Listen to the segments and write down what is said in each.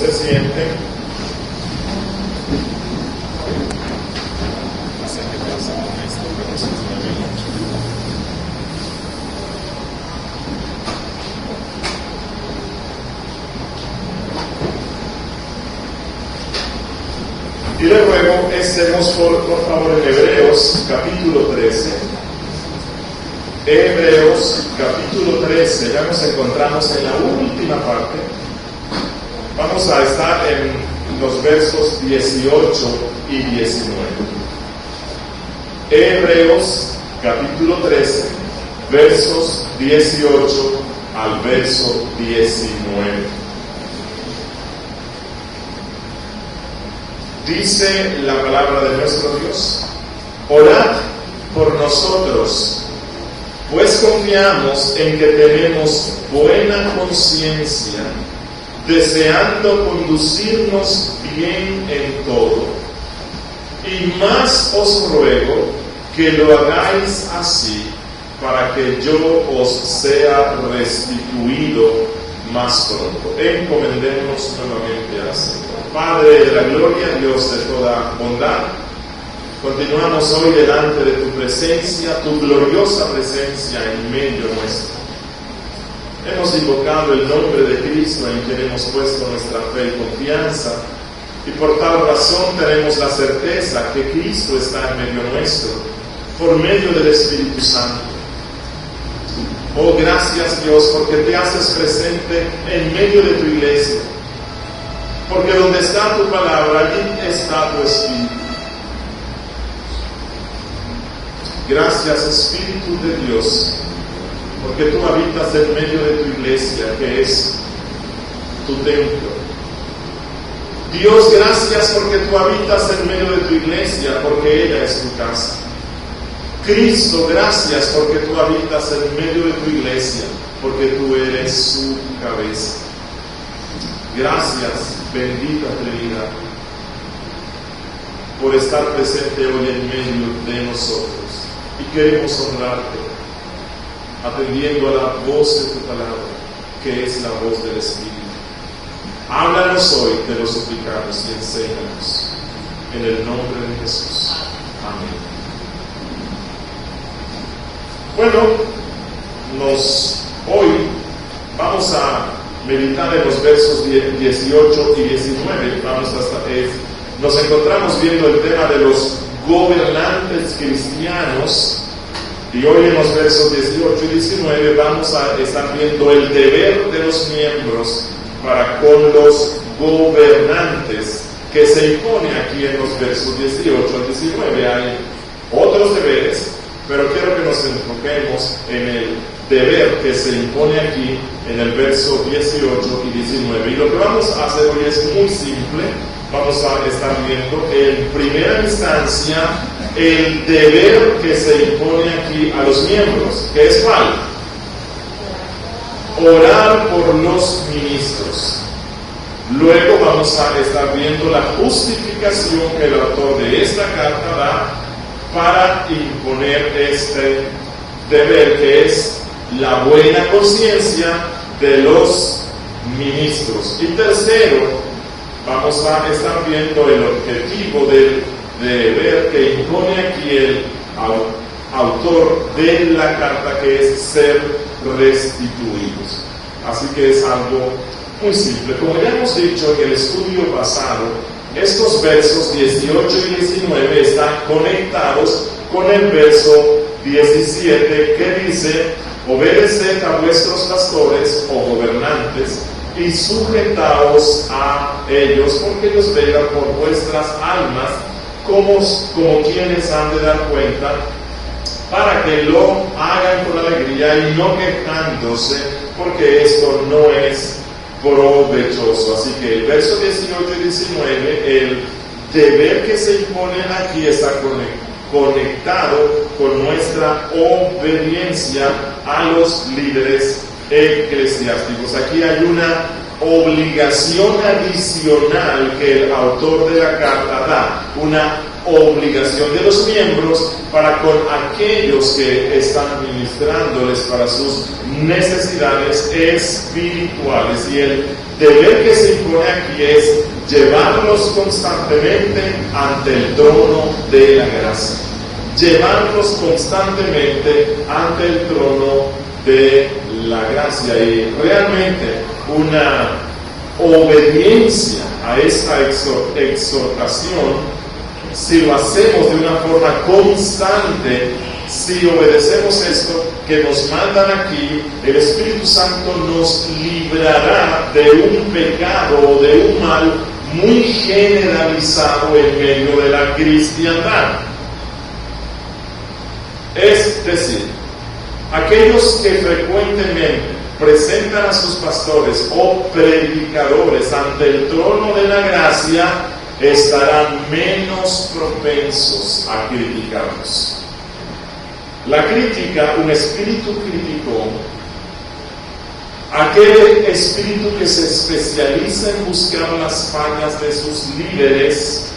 se sienten. No sé qué pasa con esto, pero se mueve mucho. Y luego estemos por favor en Hebreos capítulo 13. Hebreos capítulo 13, ya nos encontramos en la última parte. Vamos a estar en los versos 18 y 19. Hebreos capítulo 13, versos 18 al verso 19. Dice la palabra de nuestro Dios: orad por nosotros, pues confiamos en que tenemos buena conciencia, deseando conducirnos bien en todo. Y más os ruego que lo hagáis así, para que yo os sea restituido más pronto. Encomendemos nuevamente al Señor. Padre de la gloria, Dios de toda bondad, continuamos hoy delante de tu presencia, tu gloriosa presencia en medio nuestro. Hemos invocado el nombre de Cristo en quien hemos puesto nuestra fe y confianza, y por tal razón tenemos la certeza que Cristo está en medio nuestro, por medio del Espíritu Santo. Oh, gracias Dios, porque te haces presente en medio de tu iglesia, porque donde está tu palabra, allí está tu Espíritu. Gracias Espíritu de Dios, porque tú habitas en medio de tu iglesia, que es tu templo. Dios, gracias porque tú habitas en medio de tu iglesia, porque ella es tu casa. Cristo, gracias porque tú habitas en medio de tu iglesia, porque tú eres su cabeza. Gracias, bendita Trinidad, por estar presente hoy en medio de nosotros. Y queremos honrarte, atendiendo a la voz de tu palabra, que es la voz del Espíritu. Háblanos hoy, te lo suplicamos, y enséñanos. En el nombre de Jesús. Amén. Bueno, hoy vamos a meditar en los versos 18 y 19. Nos encontramos viendo el tema de los gobernantes cristianos, y hoy en los versos 18 y 19 vamos a estar viendo el deber de los miembros para con los gobernantes, que se impone aquí en los versos 18 al 19. Hay otros deberes, pero quiero que nos enfoquemos en el deber que se impone aquí en el verso 18 y 19. Y lo que vamos a hacer hoy es muy simple. Vamos a estar viendo en primera instancia el deber que se impone aquí a los miembros, que es ¿cuál? Orar por los ministros. Luego vamos a estar viendo la justificación que el autor de esta carta da para imponer este deber, que es la buena conciencia de los ministros. Y tercero, vamos a estar viendo el objetivo del deber que impone aquí el autor de la carta, que es ser restituidos. Así que es algo muy simple. Como ya hemos dicho en el estudio pasado, estos versos 18 y 19 están conectados con el verso 17, que dice: obedeced a vuestros pastores o gobernantes y sujetaos a ellos, porque ellos velan por vuestras almas como quienes han de dar cuenta, para que lo hagan con alegría y no quejándose, porque esto no es provechoso. Así que el verso 18 y 19, el deber que se impone aquí está conectado con nuestra obediencia a los líderes eclesiásticos. Aquí hay una obligación adicional que el autor de la carta da, una obligación de los miembros para con aquellos que están ministrándoles para sus necesidades espirituales. Y el deber que se impone aquí es llevarlos constantemente ante el trono de la gracia. Llevarlos constantemente ante el trono de la gracia. Y realmente una obediencia a esta exhortación, si lo hacemos de una forma constante, si obedecemos esto que nos mandan aquí, el Espíritu Santo nos librará de un pecado o de un mal muy generalizado en medio de la cristiandad. Es decir, aquellos que frecuentemente presentan a sus pastores o predicadores ante el trono de la gracia estarán menos propensos a criticarlos. La crítica, un espíritu crítico, aquel espíritu que se especializa en buscar las fallas de sus líderes,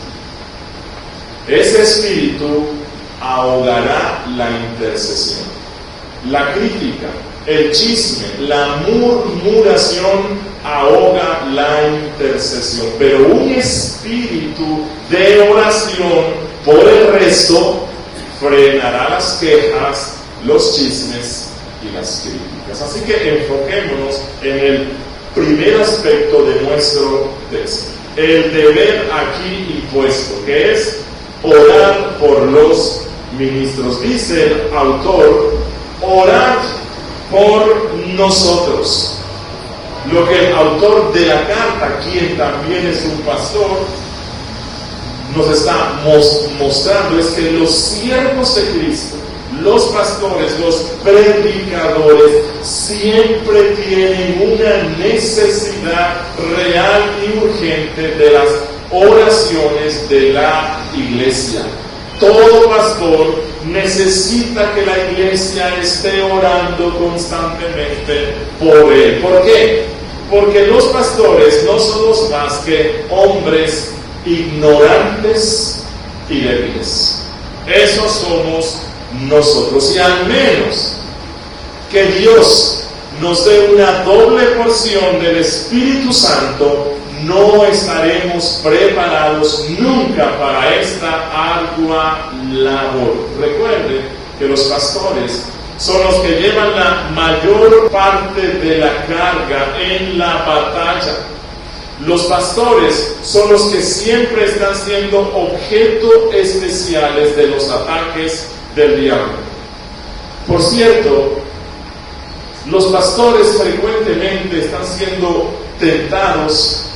ese espíritu ahogará la intercesión. La crítica, el chisme, la murmuración ahoga la intercesión, pero un espíritu de oración por el resto frenará las quejas, los chismes y las críticas. Así que enfoquémonos en el primer aspecto de nuestro texto, el deber aquí impuesto, que es orar por los ministros. Dice el autor, orad por nosotros. Lo que el autor de la carta, quien también es un pastor, nos está mostrando es que los siervos de Cristo, los pastores, los predicadores, siempre tienen una necesidad real y urgente de las oraciones de la iglesia. Todo pastor necesita que la iglesia esté orando constantemente por él. ¿Por qué? Porque los pastores no somos más que hombres ignorantes y débiles. Esos somos nosotros. Y al menos que Dios nos dé una doble porción del Espíritu Santo, no estaremos preparados nunca para esta ardua labor. Recuerden que los pastores son los que llevan la mayor parte de la carga en la batalla. Los pastores son los que siempre están siendo objeto especiales de los ataques del diablo. Por cierto, los pastores frecuentemente están siendo tentados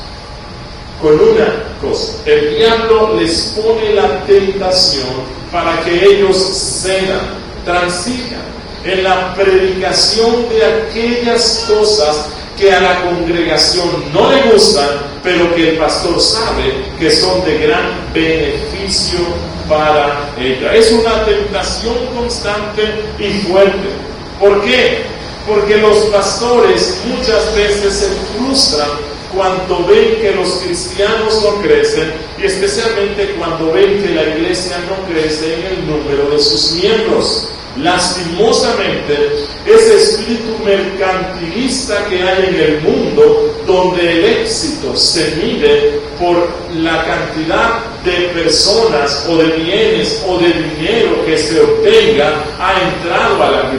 con una cosa. El diablo les pone la tentación para que ellos cedan, transijan en la predicación de aquellas cosas que a la congregación no le gustan, pero que el pastor sabe que son de gran beneficio para ella. Es una tentación constante y fuerte. ¿Por qué? Porque los pastores muchas veces se frustran cuando ven que los cristianos no crecen, y especialmente cuando ven que la iglesia no crece en el número de sus miembros. Lastimosamente, ese espíritu mercantilista que hay en el mundo, donde el éxito se mide por la cantidad de personas o de bienes o de dinero que se obtenga, ha entrado a la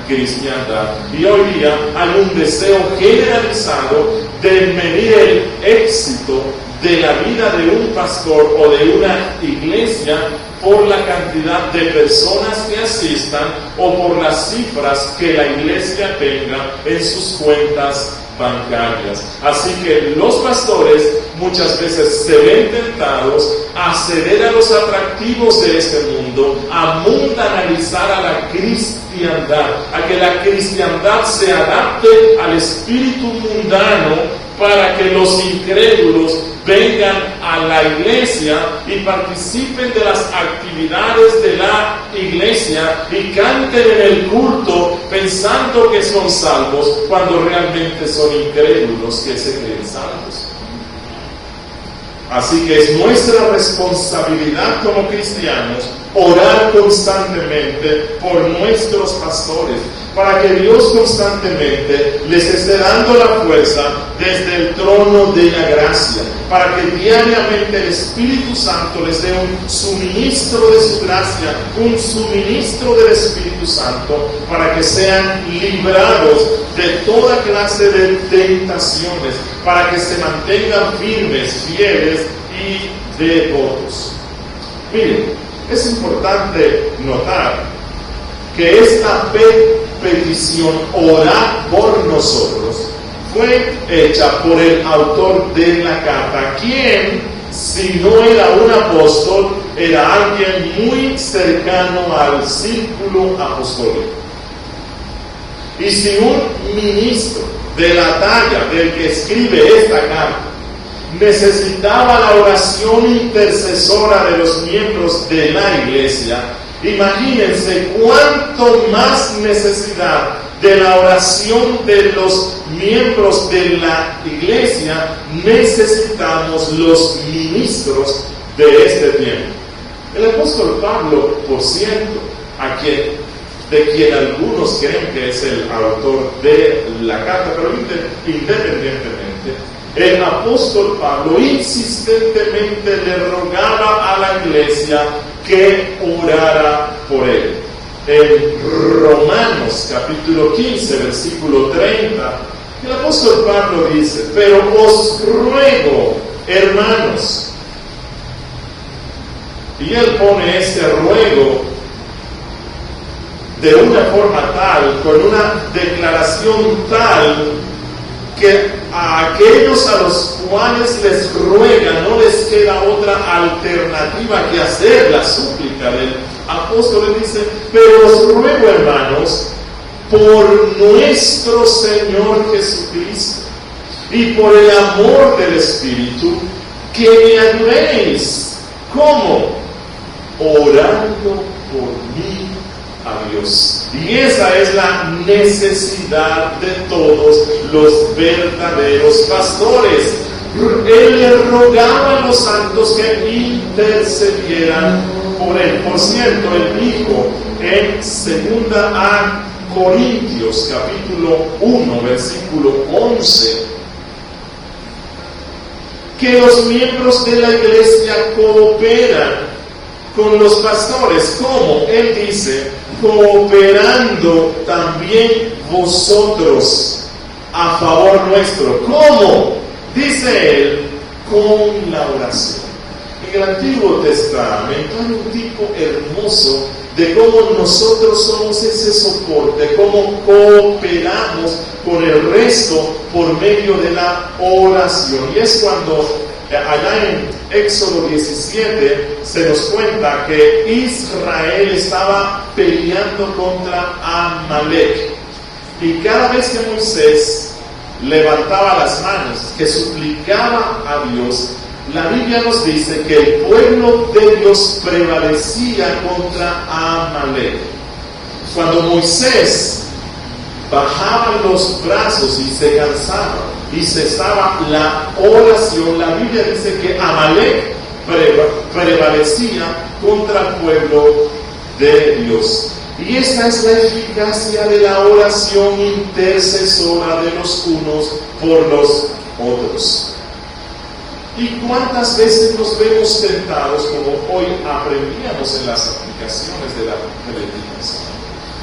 cristiandad. Y hoy día hay un deseo generalizado de medir el éxito de la vida de un pastor o de una iglesia por la cantidad de personas que asistan o por las cifras que la iglesia tenga en sus cuentas bancarias. Así que los pastores muchas veces se ven tentados a ceder a los atractivos de este mundo, a mundanalizar a la cristiandad, a que la cristiandad se adapte al espíritu mundano para que los incrédulos vengan a la iglesia y participen de las actividades de la iglesia y canten en el culto pensando que son salvos cuando realmente son incrédulos que se creen salvos. Así que es nuestra responsabilidad como cristianos orar constantemente por nuestros pastores. para que Dios constantemente les esté dando la fuerza desde el trono de la gracia, para que diariamente el Espíritu Santo les dé un suministro de su gracia, un suministro del Espíritu Santo, para que sean librados de toda clase de tentaciones, para que se mantengan firmes, fieles y devotos. Miren, es importante notar que esta petición, orar por nosotros, fue hecha por el autor de la carta, quien, si no era un apóstol, era alguien muy cercano al círculo apostólico. Y si un ministro de la talla del que escribe esta carta necesitaba la oración intercesora de los miembros de la iglesia, imagínense cuánto más necesidad de la oración de los miembros de la iglesia necesitamos los ministros de este tiempo. El apóstol Pablo, por cierto, de quien algunos creen que es el autor de la carta, pero independientemente, el apóstol Pablo insistentemente le rogaba a la iglesia que orara por él. En Romanos capítulo 15, versículo 30, el apóstol Pablo dice: pero os ruego, hermanos, y él pone este ruego de una forma tal, con una declaración tal, que a aquellos a los cuales les ruega no les queda otra alternativa que hacer la súplica del apóstol. Él dice: pero os ruego, hermanos, por nuestro Señor Jesucristo y por el amor del Espíritu, que me ayudéis. ¿Cómo? Orando por mí a Dios. Y esa es la necesidad de todos los verdaderos pastores. Él le rogaba a los santos que intercedieran por él. Por cierto, él dijo en 2 Corintios capítulo 1, versículo 11, que los miembros de la iglesia cooperan con los pastores. ¿Cómo? Él dice: cooperando también vosotros a favor nuestro. ¿Cómo? Dice él: con la oración. En el Antiguo Testamento hay un tipo hermoso de cómo nosotros somos ese soporte, cómo cooperamos con el resto por medio de la oración. Y es cuando allá en Éxodo 17 se nos cuenta que Israel estaba peleando contra Amalek. Y cada vez que Moisés levantaba las manos, que suplicaba a Dios, la Biblia nos dice que el pueblo de Dios prevalecía contra Amalek. Cuando Moisés bajaba los brazos y se cansaba y cesaba la oración, la Biblia dice que Amalek prevalecía contra el pueblo de Dios. Y esta es la eficacia de la oración intercesora de los unos por los otros. ¿Y cuántas veces nos vemos tentados, como hoy aprendíamos en las aplicaciones de la predicación,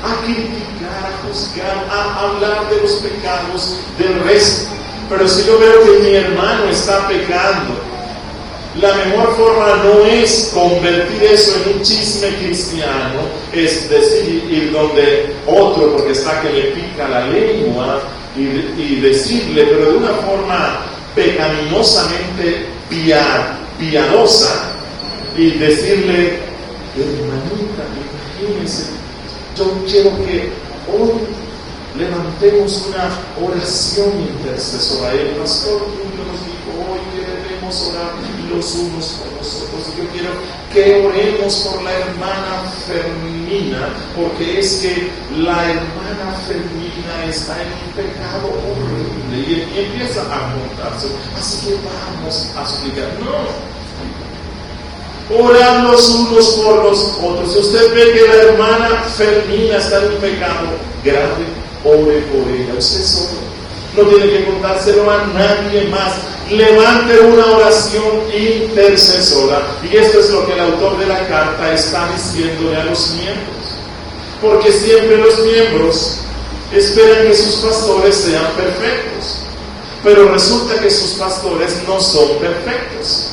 a criticar, a juzgar, a hablar de los pecados del resto? Pero si yo veo que mi hermano está pecando, la mejor forma no es convertir eso en un chisme cristiano, es decir, ir donde otro porque está que le pica la lengua y decirle, pero de una forma pecaminosamente piadosa, y decirle: hermanita, imagínese, yo quiero que hoy levantemos una oración intercesora. El pastor Julio nos dijo hoy que debemos orar los unos por los otros. Yo quiero que oremos por la hermana Fermina, porque es que la hermana Fermina está en un pecado horrible, y empieza a contarse. Así que vamos a explicar. No, Orar los unos por los otros. Si usted ve que la hermana Fermina está en un pecado grave, ore por ella. Usted solo. No tiene que contárselo a nadie más. Levante una oración intercesora. Y esto es lo que el autor de la carta está diciéndole a los miembros. Porque siempre los miembros esperan que sus pastores sean perfectos. Pero resulta que sus pastores no son perfectos.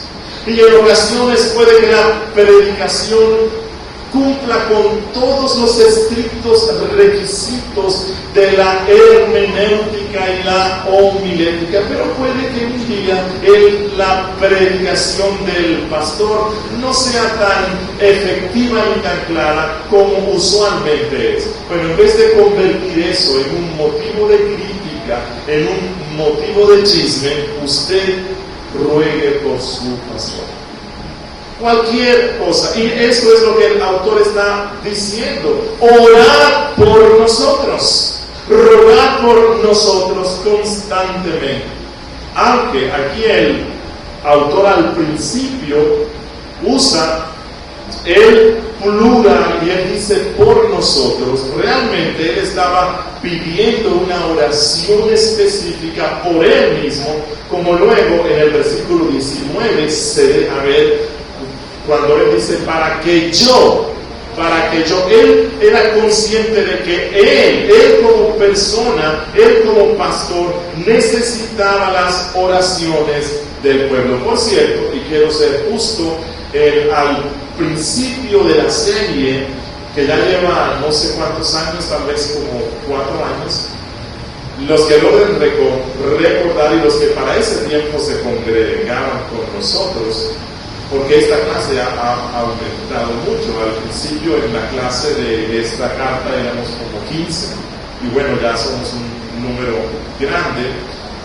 Y en ocasiones puede que la predicación cumpla con todos los estrictos requisitos de la hermenéutica y la homilética, pero puede que un día la predicación del pastor no sea tan efectiva ni tan clara como usualmente es. Pero en vez de convertir eso en un motivo de crítica, en un motivo de chisme, usted ruegue por su pastor. Cualquier cosa. Y esto es lo que el autor está diciendo. Orad por nosotros. Rogad por nosotros constantemente. Aunque aquí el autor al principio usa el plural y él dice por nosotros, realmente él estaba pidiendo una oración específica por él mismo, como luego en el versículo 19 se deja ver cuando él dice para que yo, él era consciente de que él como persona, él como pastor, necesitaba las oraciones del pueblo. Por cierto, y quiero ser justo, al principio de la serie, que ya lleva no sé cuántos años, tal vez como 4 años, los que logren recordar y los que para ese tiempo se congregaban con nosotros, porque esta clase ha aumentado mucho. Al principio en la clase de esta carta éramos como 15 y bueno, ya somos un número grande.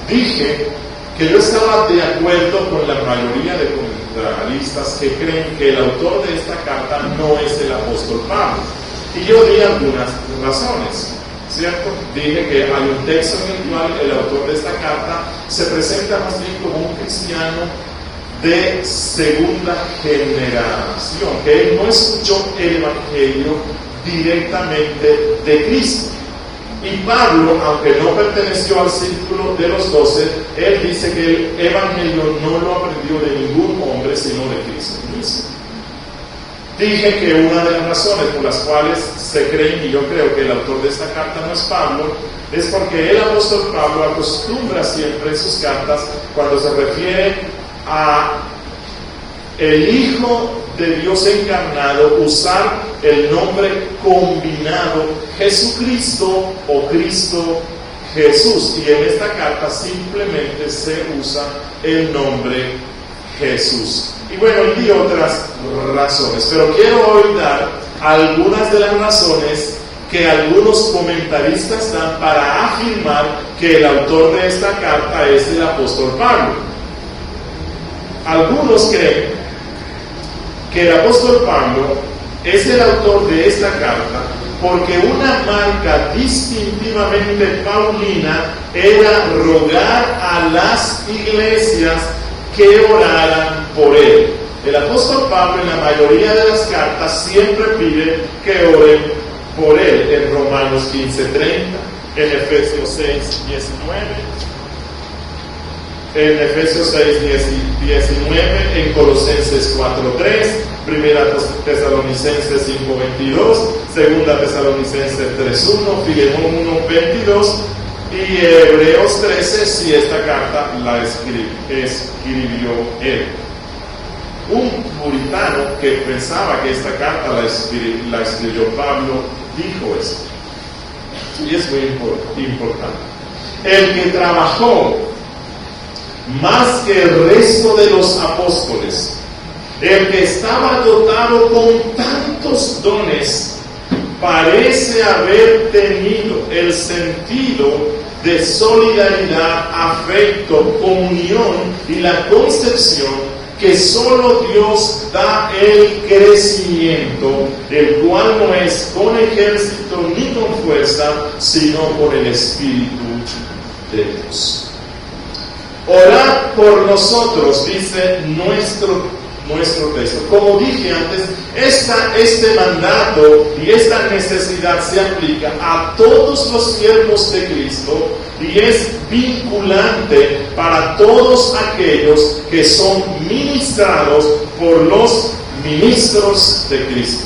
Dije que yo estaba de acuerdo con la mayoría de comentaristas que creen que el autor de esta carta no es el apóstol Pablo, y yo di algunas razones, ¿cierto? Dije que hay un texto en el cual el autor de esta carta se presenta más bien como un cristiano de segunda generación, que él no escuchó el evangelio directamente de Cristo. Y Pablo, aunque no perteneció al círculo de los 12, él dice que el evangelio no lo aprendió de ningún hombre sino de Cristo mismo. Dije que una de las razones por las cuales se creen, y yo creo que el autor de esta carta no es Pablo, es porque el apóstol Pablo acostumbra siempre en sus cartas, cuando se refiere a el Hijo de Dios encarnado, usar el nombre combinado Jesucristo o Cristo Jesús, y en esta carta simplemente se usa el nombre Jesús. Y bueno, y otras razones, pero quiero hoy dar algunas de las razones que algunos comentaristas dan para afirmar que el autor de esta carta es el apóstol Pablo. Algunos creen que el apóstol Pablo es el autor de esta carta porque una marca distintivamente paulina era rogar a las iglesias que oraran por él. El apóstol Pablo en la mayoría de las cartas siempre pide que oren por él, en Romanos 15:30, en Efesios 6:19, en Efesios 6:19, en Colosenses 4:3, Primera Tesalonicenses 5:22, Segunda Tesalonicenses 3:1, Filemón 1:22 y Hebreos 13, si esta carta la escribió él. Un puritano que pensaba que esta carta la escribió Pablo dijo esto, y es muy importante: el que trabajó más que el resto de los apóstoles, el que estaba dotado con tantos dones, parece haber tenido el sentido de solidaridad, afecto, comunión y la concepción que solo Dios da el crecimiento, el cual no es con ejército ni con fuerza, sino por el Espíritu de Dios. Orad por nosotros, dice nuestro nuestro texto. Como dije antes, este mandato y esta necesidad se aplica a todos los siervos de Cristo y es vinculante para todos aquellos que son ministrados por los ministros de Cristo.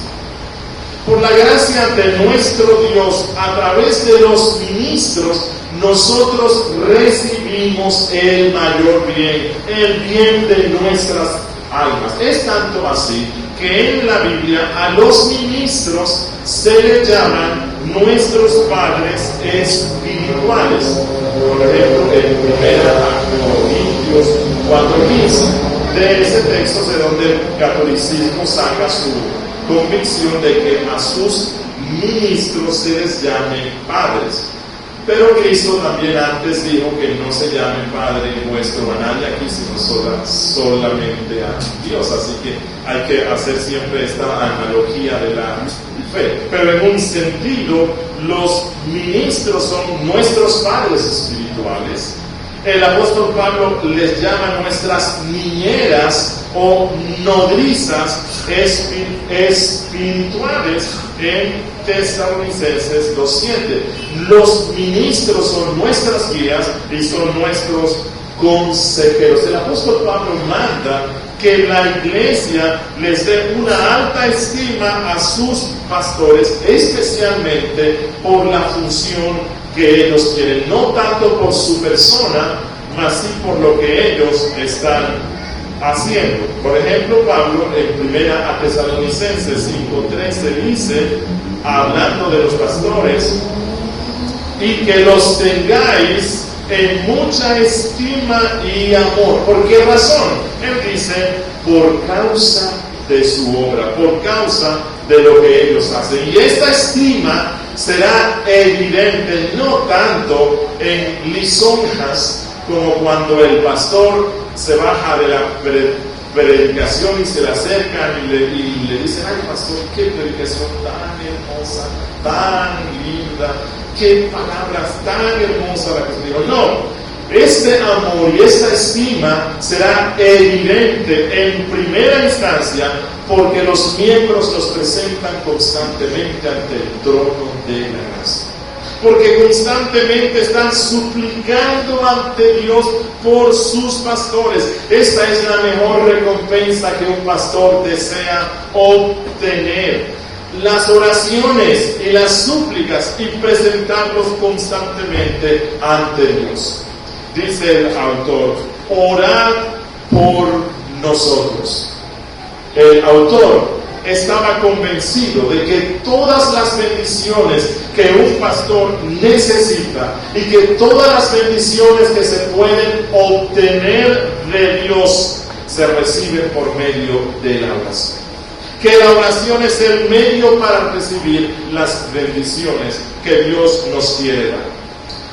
Por la gracia de nuestro Dios, a través de los ministros, nosotros recibimos el mayor bien, el bien de nuestras almas. Es tanto así que en la Biblia a los ministros se les llaman nuestros padres espirituales. Por ejemplo, en 1 Corintios 4:15, de ese texto es de donde el catolicismo saca su convicción de que a sus ministros se les llame padres. Pero Cristo también antes dijo que no se llame Padre vuestro a nadie aquí, sino solamente a Dios. Así que hay que hacer siempre esta analogía de la fe. Pero en un sentido, los ministros son nuestros padres espirituales. El apóstol Pablo les llama nuestras niñeras o nodrizas espirituales en Tesalonicenses 2:7. Los ministros son nuestras guías y son nuestros consejeros. El apóstol Pablo manda que la iglesia les dé una alta estima a sus pastores, especialmente por la función que ellos quieren, no tanto por su persona, mas sí por lo que ellos están haciendo. Por ejemplo, Pablo en 1 Tesalonicenses 5:13 dice, hablando de los pastores, y que los tengáis en mucha estima y amor. ¿Por qué razón? Él dice, por causa de su obra, por causa de lo que ellos hacen. Y esta estima será evidente no tanto en lisonjas como cuando el pastor se baja de la predicación y se le acercan y le dicen, ay pastor, qué predicación tan hermosa, tan linda, qué palabras tan hermosas la que se dijo. No, este amor y esta estima será evidente en primera instancia porque los miembros los presentan constantemente ante el trono de la gracia. Porque constantemente están suplicando ante Dios por sus pastores. Esta es la mejor recompensa que un pastor desea obtener. Las oraciones y las súplicas y presentarlos constantemente ante Dios. Dice el autor, orad por nosotros. El autor estaba convencido de que todas las bendiciones que un pastor necesita y que todas las bendiciones que se pueden obtener de Dios se reciben por medio de la oración. Que la oración es el medio para recibir las bendiciones que Dios nos quiere dar.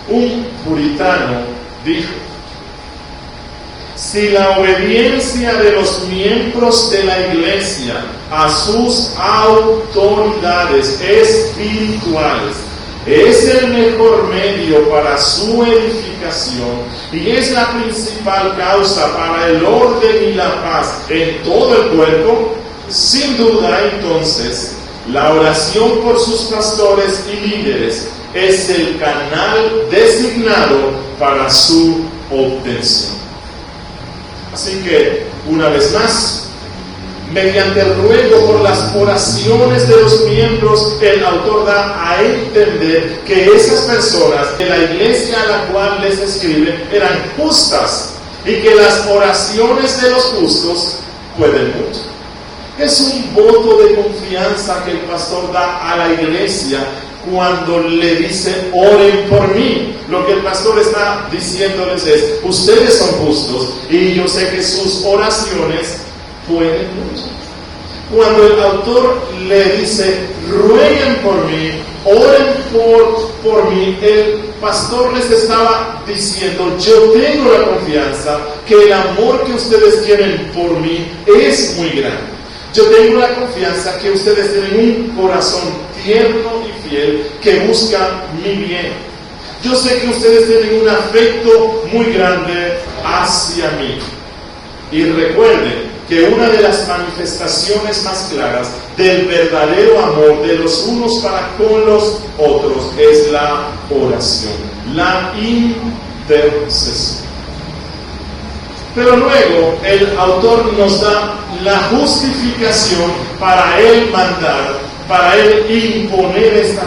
Un puritano dijo, si la obediencia de los miembros de la iglesia a sus autoridades espirituales es el mejor medio para su edificación y es la principal causa para el orden y la paz en todo el cuerpo, sin duda entonces la oración por sus pastores y líderes es el canal designado para su obtención. Así que, una vez más, mediante el ruego por las oraciones de los miembros, el autor da a entender que esas personas de la iglesia a la cual les escribe eran justas y que las oraciones de los justos pueden mucho. Es un voto de confianza que el pastor da a la iglesia cuando le dice, oren por mí. Lo que el pastor está diciéndoles es, ustedes son justos y yo sé que sus oraciones pueden mucho. Cuando el autor le dice, rueguen por mí, oren por mí, el pastor les estaba diciendo, yo tengo la confianza que el amor que ustedes tienen por mí es muy grande. Yo tengo la confianza que ustedes tienen un corazón tierno y fiel que busca mi bien. Yo sé que ustedes tienen un afecto muy grande hacia mí. Y recuerden que una de las manifestaciones más claras del verdadero amor de los unos para con los otros es la oración, la intercesión. Pero luego el autor nos da la justificación para él mandar, para él imponer esta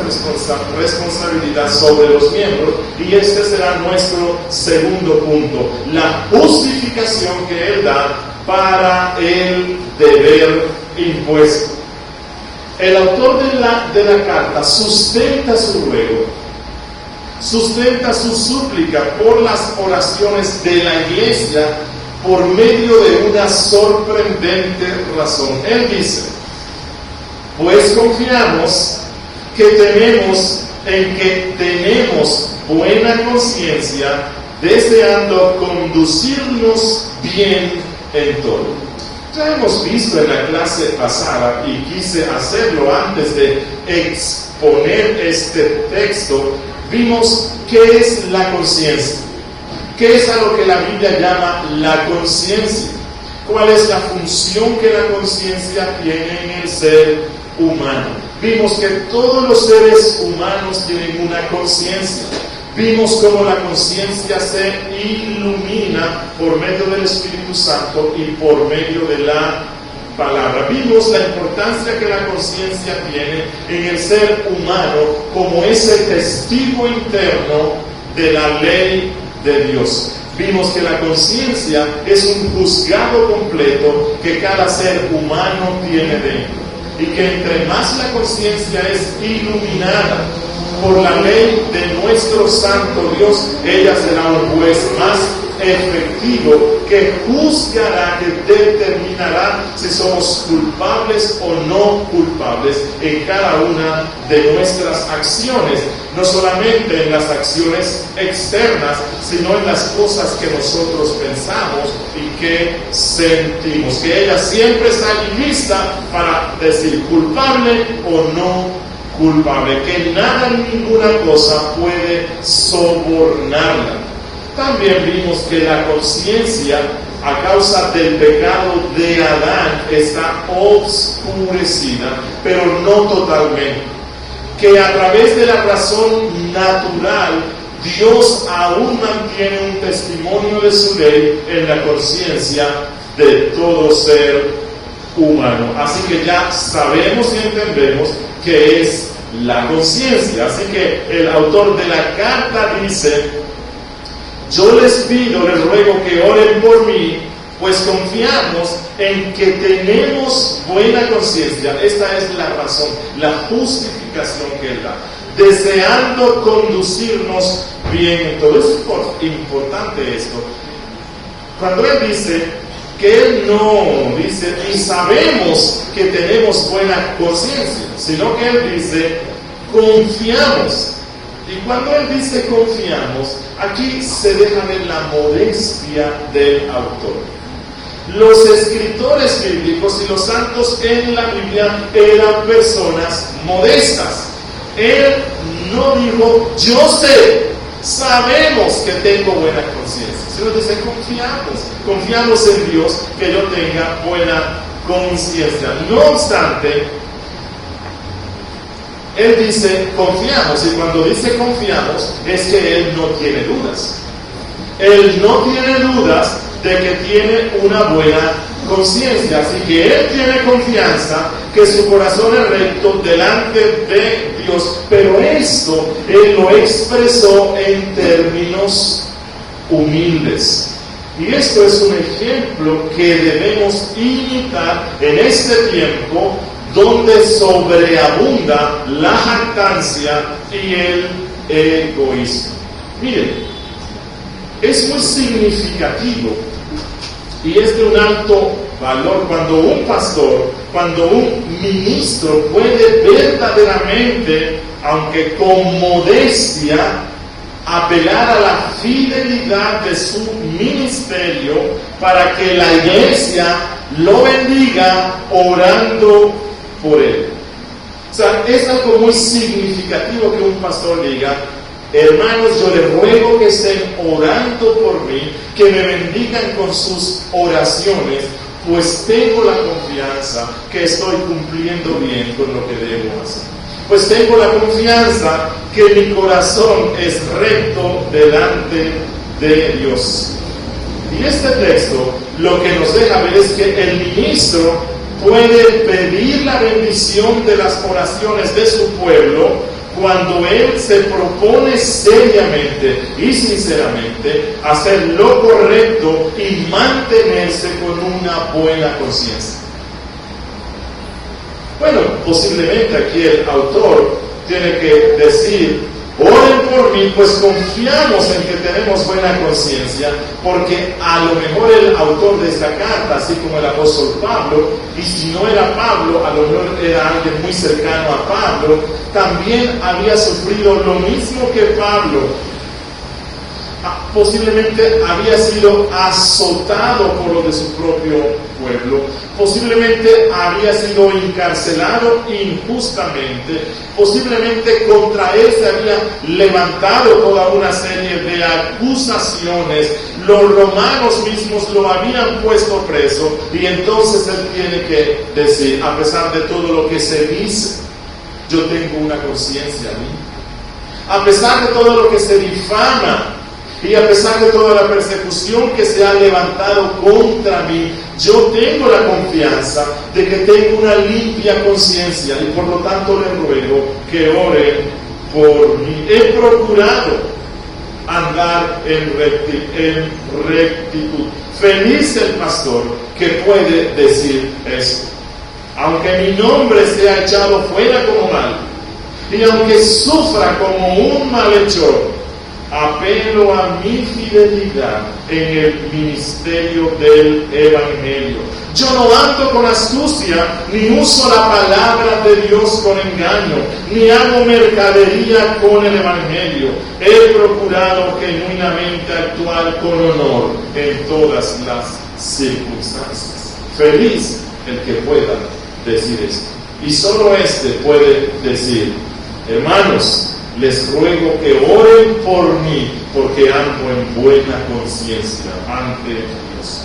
responsabilidad sobre los miembros, y este será nuestro segundo punto, la justificación que él da para el deber impuesto. El autor de la carta sustenta su ruego, sustenta su súplica por las oraciones de la iglesia por medio de una sorprendente razón. Él dice: pues confiamos en que tenemos buena conciencia, deseando conducirnos bien en todo. Ya hemos visto en la clase pasada, y quise hacerlo antes de exponer este texto, vimos qué es la conciencia, qué es a lo que la Biblia llama la conciencia, cuál es la función que la conciencia tiene en el ser humano. Vimos que todos los seres humanos tienen una conciencia. Vimos cómo la conciencia se ilumina por medio del Espíritu Santo y por medio de la palabra. Vimos la importancia que la conciencia tiene en el ser humano como ese testigo interno de la ley de Dios. Vimos que la conciencia es un juzgado completo que cada ser humano tiene dentro, y que entre más la conciencia es iluminada por la ley de nuestro Santo Dios, ella será un juez más efectivo que juzgará, que determinará si somos culpables o no culpables en cada una de nuestras acciones, no solamente en las acciones externas, sino en las cosas que nosotros pensamos y que sentimos, que ella siempre está lista para decir culpable o no culpable, que nada ni ninguna cosa puede sobornarla. También vimos que la conciencia, a causa del pecado de Adán, está oscurecida, pero no totalmente. Que a través de la razón natural, Dios aún mantiene un testimonio de su ley en la conciencia de todo ser humano. Así que ya sabemos y entendemos que es la conciencia. Así que el autor de la carta dice: yo les pido, les ruego que oren por mí, pues confiamos en que tenemos buena conciencia. Esta es la razón, la justificación que él da, deseando conducirnos bien en todo. Es importante esto. Cuando él dice que él no dice y sabemos que tenemos buena conciencia, sino que él dice confiamos. Y cuando él dice confiamos, aquí se deja ver la modestia del autor. Los escritores bíblicos y los santos en la Biblia eran personas modestas. Él no dijo yo sé, sabemos que tengo buena conciencia, sino dice confiamos en Dios que yo tenga buena conciencia. No obstante, él dice confiamos, y cuando dice confiamos es que él no tiene dudas. Él no tiene dudas de que tiene una buena conciencia, así que él tiene confianza que su corazón es recto delante de Dios, pero esto él lo expresó en términos humildes. Y esto es un ejemplo que debemos imitar en este tiempo donde sobreabunda la jactancia y el egoísmo. Miren, es muy significativo y es de un alto valor cuando un pastor, cuando un ministro puede verdaderamente, aunque con modestia, apelar a la fidelidad de su ministerio para que la iglesia lo bendiga orando por él. O sea, es algo muy significativo que un pastor diga: hermanos, yo les ruego que estén orando por mí, que me bendigan con sus oraciones, pues tengo la confianza que estoy cumpliendo bien con lo que debo hacer. Pues tengo la confianza que mi corazón es recto delante de Dios. Y este texto lo que nos deja ver es que el ministro puede pedir la bendición de las oraciones de su pueblo cuando él se propone seriamente y sinceramente hacer lo correcto y mantenerse con una buena conciencia. Bueno, posiblemente aquí el autor tiene que decir: oren por mí, pues confiamos en que tenemos buena conciencia, porque a lo mejor el autor de esta carta, así como el apóstol Pablo, y si no era Pablo, a lo mejor era alguien muy cercano a Pablo, también había sufrido lo mismo que Pablo. Posiblemente había sido azotado por lo de su propio pueblo, posiblemente había sido encarcelado injustamente, posiblemente contra él se había levantado toda una serie de acusaciones, los romanos mismos lo habían puesto preso, y entonces él tiene que decir: a pesar de todo lo que se dice, yo tengo una conciencia limpia. A pesar de todo lo que se difama, y a pesar de toda la persecución que se ha levantado contra mí, yo tengo la confianza de que tengo una limpia conciencia, y por lo tanto le ruego que ore por mí. He procurado andar en rectitud. Feliz el pastor que puede decir esto. Aunque mi nombre sea echado fuera como mal, y aunque sufra como un malhechor, apelo a mi fidelidad en el ministerio del Evangelio. Yo no ando con astucia, ni uso la palabra de Dios con engaño, ni hago mercadería con el Evangelio. He procurado genuinamente actuar con honor en todas las circunstancias. Feliz el que pueda decir esto. Y solo este puede decir: hermanos, les ruego que oren por mí, porque ando en buena conciencia ante Dios.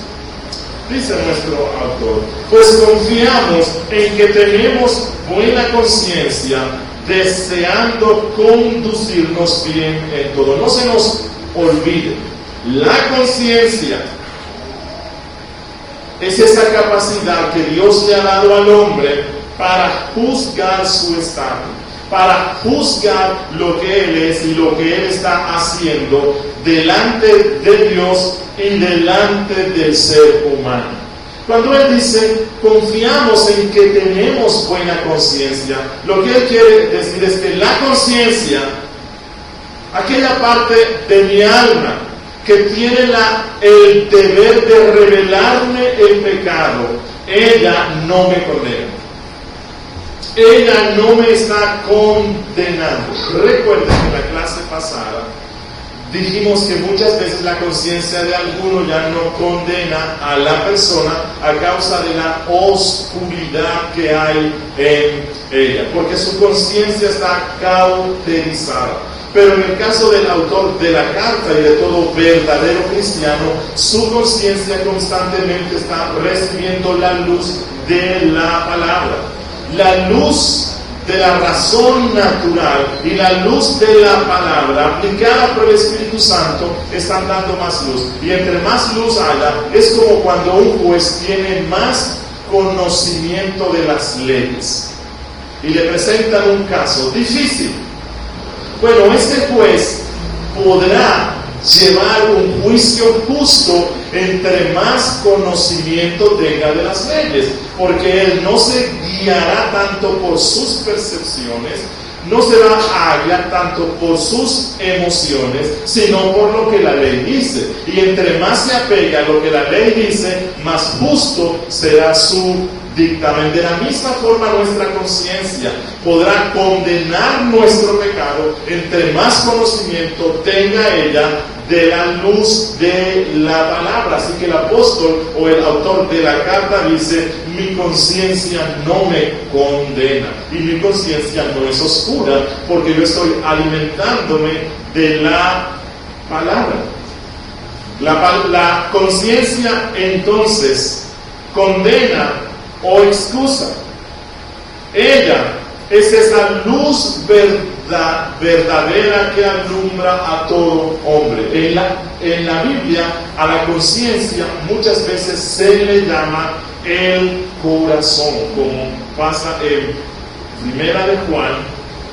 Dice nuestro autor: pues confiamos en que tenemos buena conciencia, deseando conducirnos bien en todo. No se nos olvide, la conciencia es esa capacidad que Dios le ha dado al hombre para juzgar su estado, para juzgar lo que él es y lo que él está haciendo delante de Dios y delante del ser humano. Cuando él dice confiamos en que tenemos buena conciencia, lo que él quiere decir es que la conciencia, aquella parte de mi alma que tiene el deber de revelarme el pecado, ella no me condena. Ella no me está condenando. Recuerden que en la clase pasada dijimos que muchas veces la conciencia de alguno ya no condena a la persona a causa de la oscuridad que hay en ella, porque su conciencia está cauterizada. Pero en el caso del autor de la carta y de todo verdadero cristiano, su conciencia constantemente está recibiendo la luz de la palabra. La luz de la razón natural y la luz de la palabra aplicada por el Espíritu Santo están dando más luz. Y entre más luz haya, es como cuando un juez tiene más conocimiento de las leyes y le presentan un caso difícil. Bueno, este juez podrá llevar un juicio justo entre más conocimiento tenga de las leyes, porque él no se guiará tanto por sus percepciones, no se va a guiar tanto por sus emociones, sino por lo que la ley dice. Y entre más se apega a lo que la ley dice, más justo será su dictamen. De la misma forma, nuestra conciencia podrá condenar nuestro pecado entre más conocimiento tenga ella de la luz de la palabra. Así que el apóstol o el autor de la carta dice: mi conciencia no me condena y mi conciencia no es oscura, porque yo estoy alimentándome de la palabra. La conciencia entonces condena o excusa. Ella es esa luz verdadera que alumbra a todo hombre. En la Biblia, a la conciencia muchas veces se le llama el corazón, como pasa en 1 de Juan,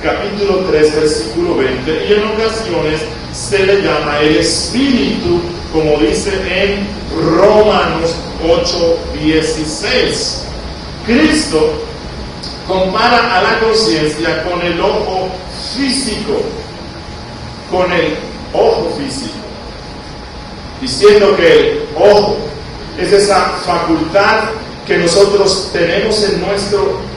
capítulo 3, versículo 20, y en ocasiones se le llama el espíritu, como dice en Romanos 8:16. Cristo compara a la conciencia con el ojo físico, diciendo que el ojo es esa facultad que nosotros tenemos en nuestro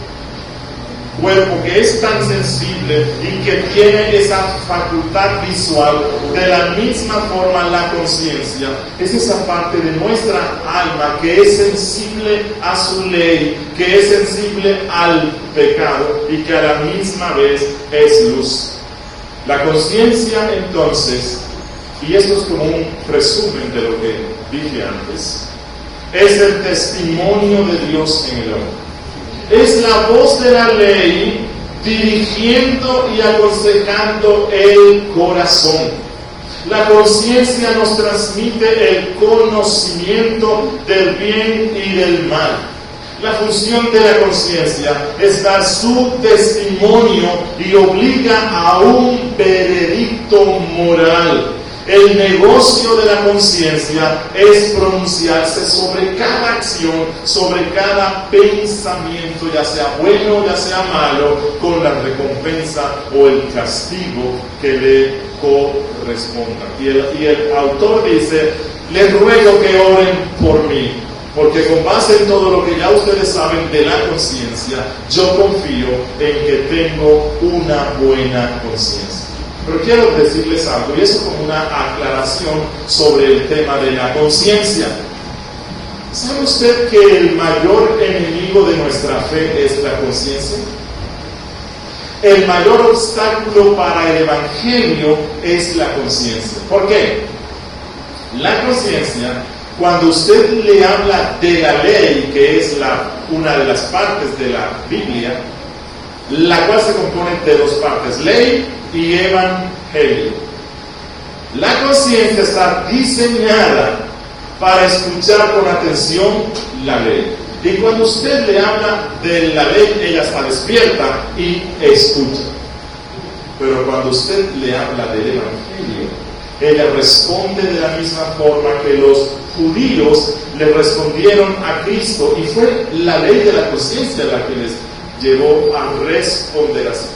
cuerpo, que es tan sensible y que tiene esa facultad visual. De la misma forma, la conciencia es esa parte de nuestra alma que es sensible a su ley, que es sensible al pecado y que a la misma vez es luz. La conciencia, entonces, y esto es como un resumen de lo que dije antes, es el testimonio de Dios en el hombre. Es la voz de la ley dirigiendo y aconsejando el corazón. La conciencia nos transmite el conocimiento del bien y del mal. La función de la conciencia es dar su testimonio y obliga a un veredicto moral. El negocio de la conciencia es pronunciarse sobre cada acción, sobre cada pensamiento, ya sea bueno, ya sea malo, con la recompensa o el castigo que le corresponda. Y el autor dice: les ruego que oren por mí, porque con base en todo lo que ya ustedes saben de la conciencia, yo confío en que tengo una buena conciencia. Pero quiero decirles algo, y eso como una aclaración sobre el tema de la conciencia. ¿Sabe usted que el mayor enemigo de nuestra fe es la conciencia? El mayor obstáculo para el evangelio es la conciencia. ¿Por qué? La conciencia, cuando usted le habla de la ley, que es una de las partes de la Biblia, la cual se compone de dos partes, ley y evangelio. La conciencia está diseñada para escuchar con atención la ley. Y cuando usted le habla de la ley, ella está despierta y escucha. Pero cuando usted le habla del evangelio, ella responde de la misma forma que los judíos le respondieron a Cristo, y fue la ley de la conciencia la que les llevó a responder así.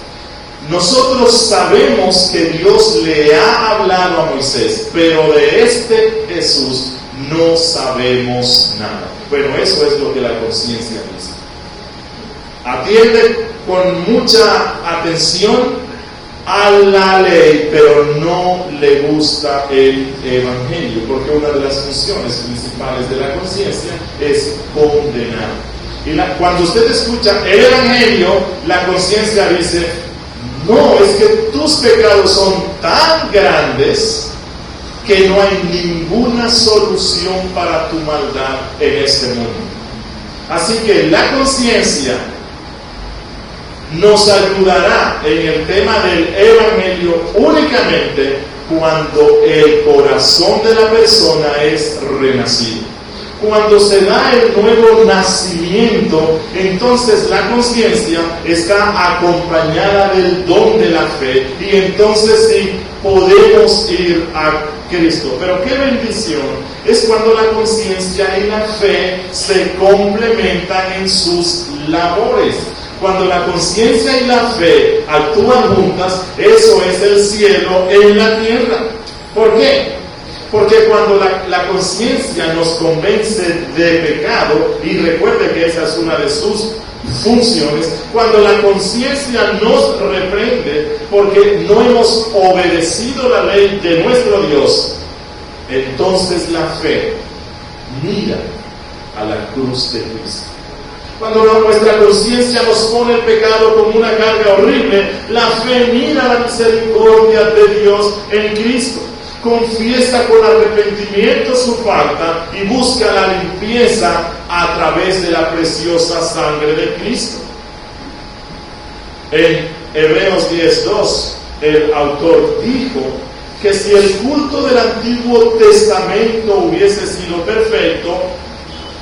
Nosotros sabemos que Dios le ha hablado a Moisés, pero de este Jesús no sabemos nada. Bueno, eso es lo que la conciencia dice. Atiende con mucha atención a la ley, pero no le gusta el evangelio, porque una de las funciones principales de la conciencia es condenar. Y cuando usted escucha el evangelio, la conciencia dice: no, es que tus pecados son tan grandes que no hay ninguna solución para tu maldad en este mundo. Así que la conciencia nos ayudará en el tema del evangelio únicamente cuando el corazón de la persona es renacido. Cuando se da el nuevo nacimiento, entonces la conciencia está acompañada del don de la fe, y entonces sí podemos ir a Cristo. Pero qué bendición es cuando la conciencia y la fe se complementan en sus labores. Cuando la conciencia y la fe actúan juntas, eso es el cielo en la tierra. ¿Por qué? Porque cuando la conciencia nos convence de pecado, y recuerde que esa es una de sus funciones, cuando la conciencia nos reprende porque no hemos obedecido la ley de nuestro Dios, entonces la fe mira a la cruz de Cristo. Cuando nuestra conciencia nos pone el pecado como una carga horrible, la fe mira la misericordia de Dios en Cristo. confiesa con arrepentimiento su falta y busca la limpieza a través de la preciosa sangre de Cristo. En Hebreos 10:2, el autor dijo que si el culto del Antiguo Testamento hubiese sido perfecto,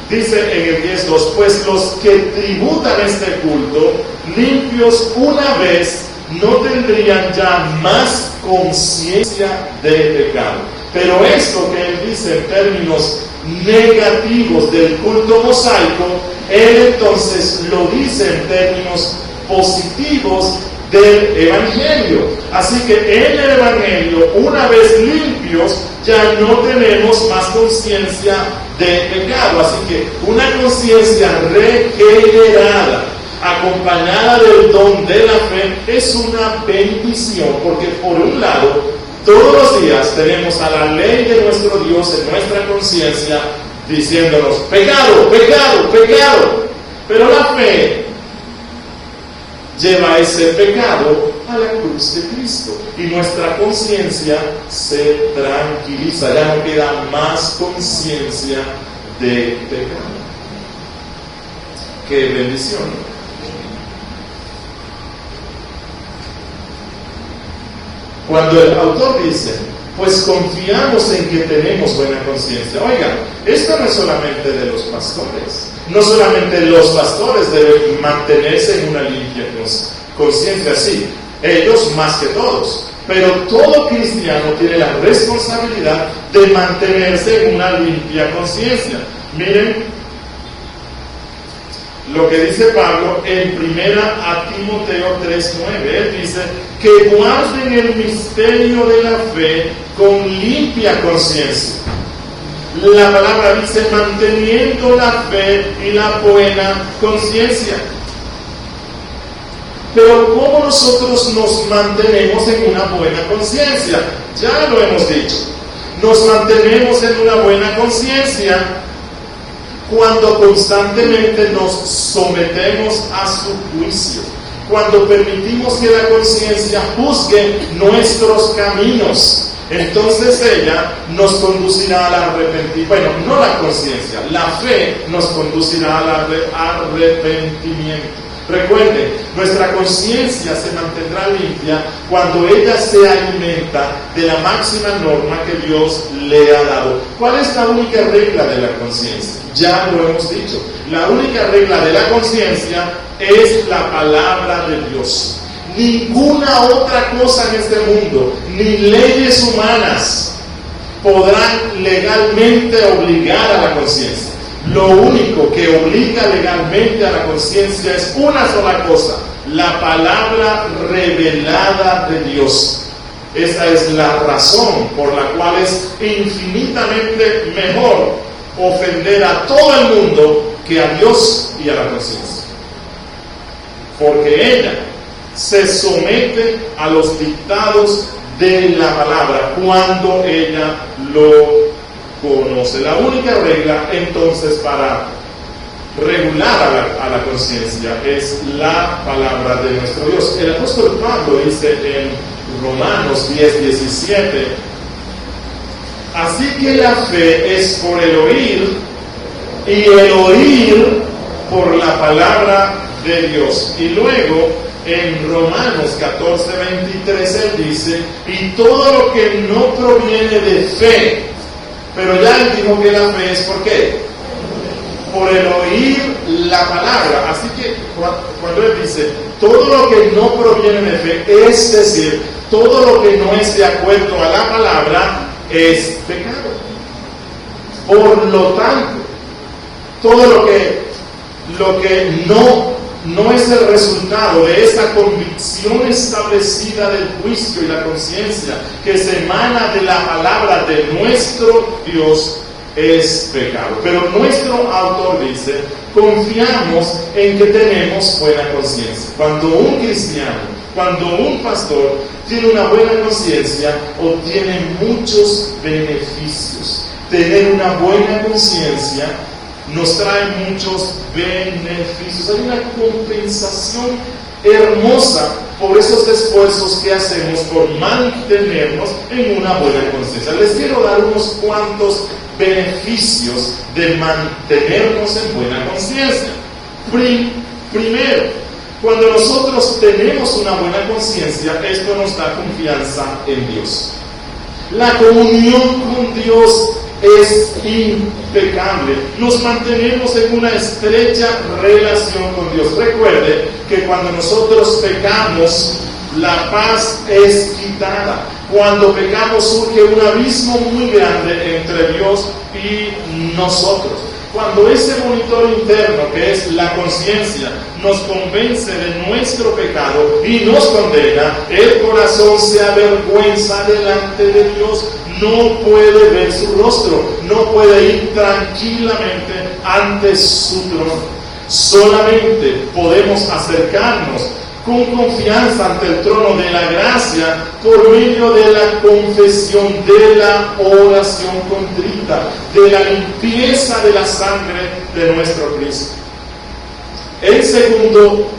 dice en el 10:2, pues los que tributan este culto, limpios una vez, no tendrían ya más conciencia de pecado. Pero esto que él dice en términos negativos del culto mosaico, él entonces lo dice en términos positivos del Evangelio. Así que en el Evangelio, una vez limpios, ya no tenemos más conciencia de pecado. Así que una conciencia regenerada, acompañada del don de la fe, es una bendición, porque por un lado, todos los días tenemos a la ley de nuestro Dios en nuestra conciencia diciéndonos, pecado, pecado, pecado. Pero la fe lleva ese pecado a la cruz de Cristo y nuestra conciencia se tranquiliza, ya no queda más conciencia de pecado. ¡Qué bendición! Cuando el autor dice, pues confiamos en que tenemos buena conciencia. Oigan, esto no es solamente de los pastores. No solamente los pastores deben mantenerse en una limpia conciencia, sí, ellos más que todos. Pero todo cristiano tiene la responsabilidad de mantenerse en una limpia conciencia. Miren lo que dice Pablo en 1 Timoteo 3:9. Él dice que guarden el misterio de la fe con limpia conciencia. La palabra dice manteniendo la fe y la buena conciencia. Pero ¿cómo nosotros nos mantenemos en una buena conciencia? Ya lo hemos dicho. Nos mantenemos en una buena conciencia cuando constantemente nos sometemos a su juicio, cuando permitimos que la conciencia juzgue nuestros caminos. Entonces ella nos conducirá al arrepentimiento. Bueno, no la conciencia, la fe nos conducirá al arrepentimiento. Recuerden, nuestra conciencia se mantendrá limpia cuando ella se alimenta de la máxima norma que Dios le ha dado. ¿Cuál es la única regla de la conciencia? Ya lo hemos dicho. La única regla de la conciencia es la palabra de Dios. Ninguna otra cosa en este mundo, ni leyes humanas, podrán legalmente obligar a la conciencia. Lo único que obliga legalmente a la conciencia es una sola cosa: la palabra revelada de Dios. Esa es la razón por la cual es infinitamente mejor ofender a todo el mundo que a Dios y a la conciencia. Porque ella se somete a los dictados de la palabra cuando ella lo conoce. La única regla entonces para regular a la conciencia es la palabra de nuestro Dios. El apóstol Pablo dice en Romanos 10:17, así que la fe es por el oír y el oír por la palabra de Dios. Y luego en Romanos 14:23 él dice, y todo lo que no proviene de fe. Pero ya él dijo que la fe es ¿por qué? Por el oír la palabra. Así que cuando él dice todo lo que no proviene de fe, es decir, todo lo que no es de acuerdo a la palabra, es pecado. Por lo tanto, todo lo que no es el resultado de esa convicción establecida del juicio y la conciencia que se emana de la palabra de nuestro Dios, es pecado. Pero nuestro autor dice, confiamos en que tenemos buena conciencia. Cuando un cristiano, cuando un pastor tiene una buena conciencia, obtiene muchos beneficios. Tener una buena conciencia nos trae muchos beneficios. Hay una compensación hermosa por esos esfuerzos que hacemos por mantenernos en una buena conciencia. Les quiero dar unos cuantos beneficios de mantenernos en buena conciencia. Primero, cuando nosotros tenemos una buena conciencia, esto nos da confianza en Dios. La comunión con Dios es impecable. Nos mantenemos en una estrecha relación con Dios. Recuerde que cuando nosotros pecamos, la paz es quitada. Cuando pecamos surge un abismo muy grande entre Dios y nosotros. Cuando ese monitor interno, que es la conciencia, nos convence de nuestro pecado y nos condena, el corazón se avergüenza delante de Dios. No puede ver su rostro, no puede ir tranquilamente ante su trono. Solamente podemos acercarnos con confianza ante el trono de la gracia por medio de la confesión, de la oración contrita, de la limpieza de la sangre de nuestro Cristo. En segundo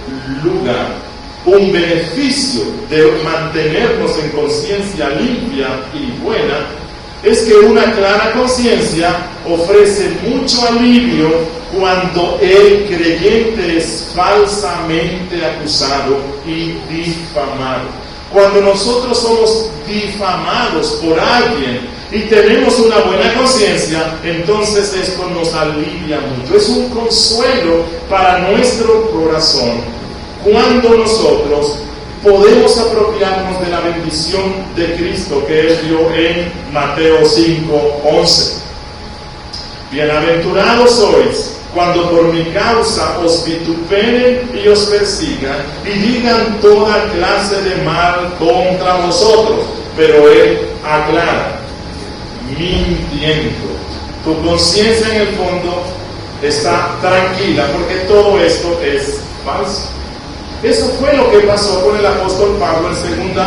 lugar, un beneficio de mantenernos en conciencia limpia y buena es que una clara conciencia ofrece mucho alivio cuando el creyente es falsamente acusado y difamado. Cuando nosotros somos difamados por alguien y tenemos una buena conciencia, entonces esto nos alivia mucho. Es un consuelo para nuestro corazón cuando nosotros podemos apropiarnos de la bendición de Cristo que Él dio en Mateo 5:11. Bienaventurados sois cuando por mi causa os vituperen y os persigan y digan toda clase de mal contra vosotros. Pero Él aclara, mintiendo. Tu conciencia en el fondo está tranquila porque todo esto es falso. Eso fue lo que pasó con el apóstol Pablo en 2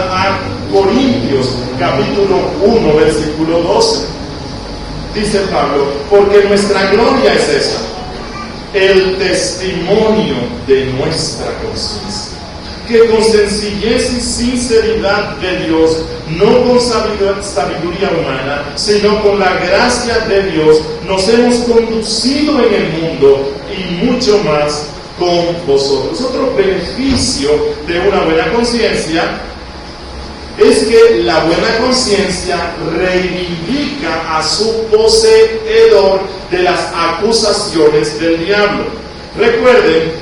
Corintios, capítulo 1, versículo 12. Dice Pablo, porque nuestra gloria es esta, el testimonio de nuestra conciencia, que con sencillez y sinceridad de Dios, no con sabiduría humana, sino con la gracia de Dios, nos hemos conducido en el mundo y mucho más con vosotros. Otro beneficio de una buena conciencia es que la buena conciencia reivindica a su poseedor de las acusaciones del diablo. Recuerden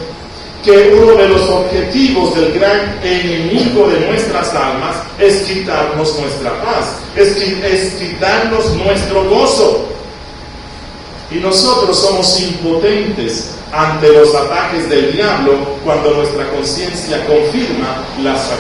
que uno de los objetivos del gran enemigo de nuestras almas es quitarnos nuestra paz, es quitarnos nuestro gozo. Y nosotros somos impotentes ante los ataques del diablo cuando nuestra conciencia confirma las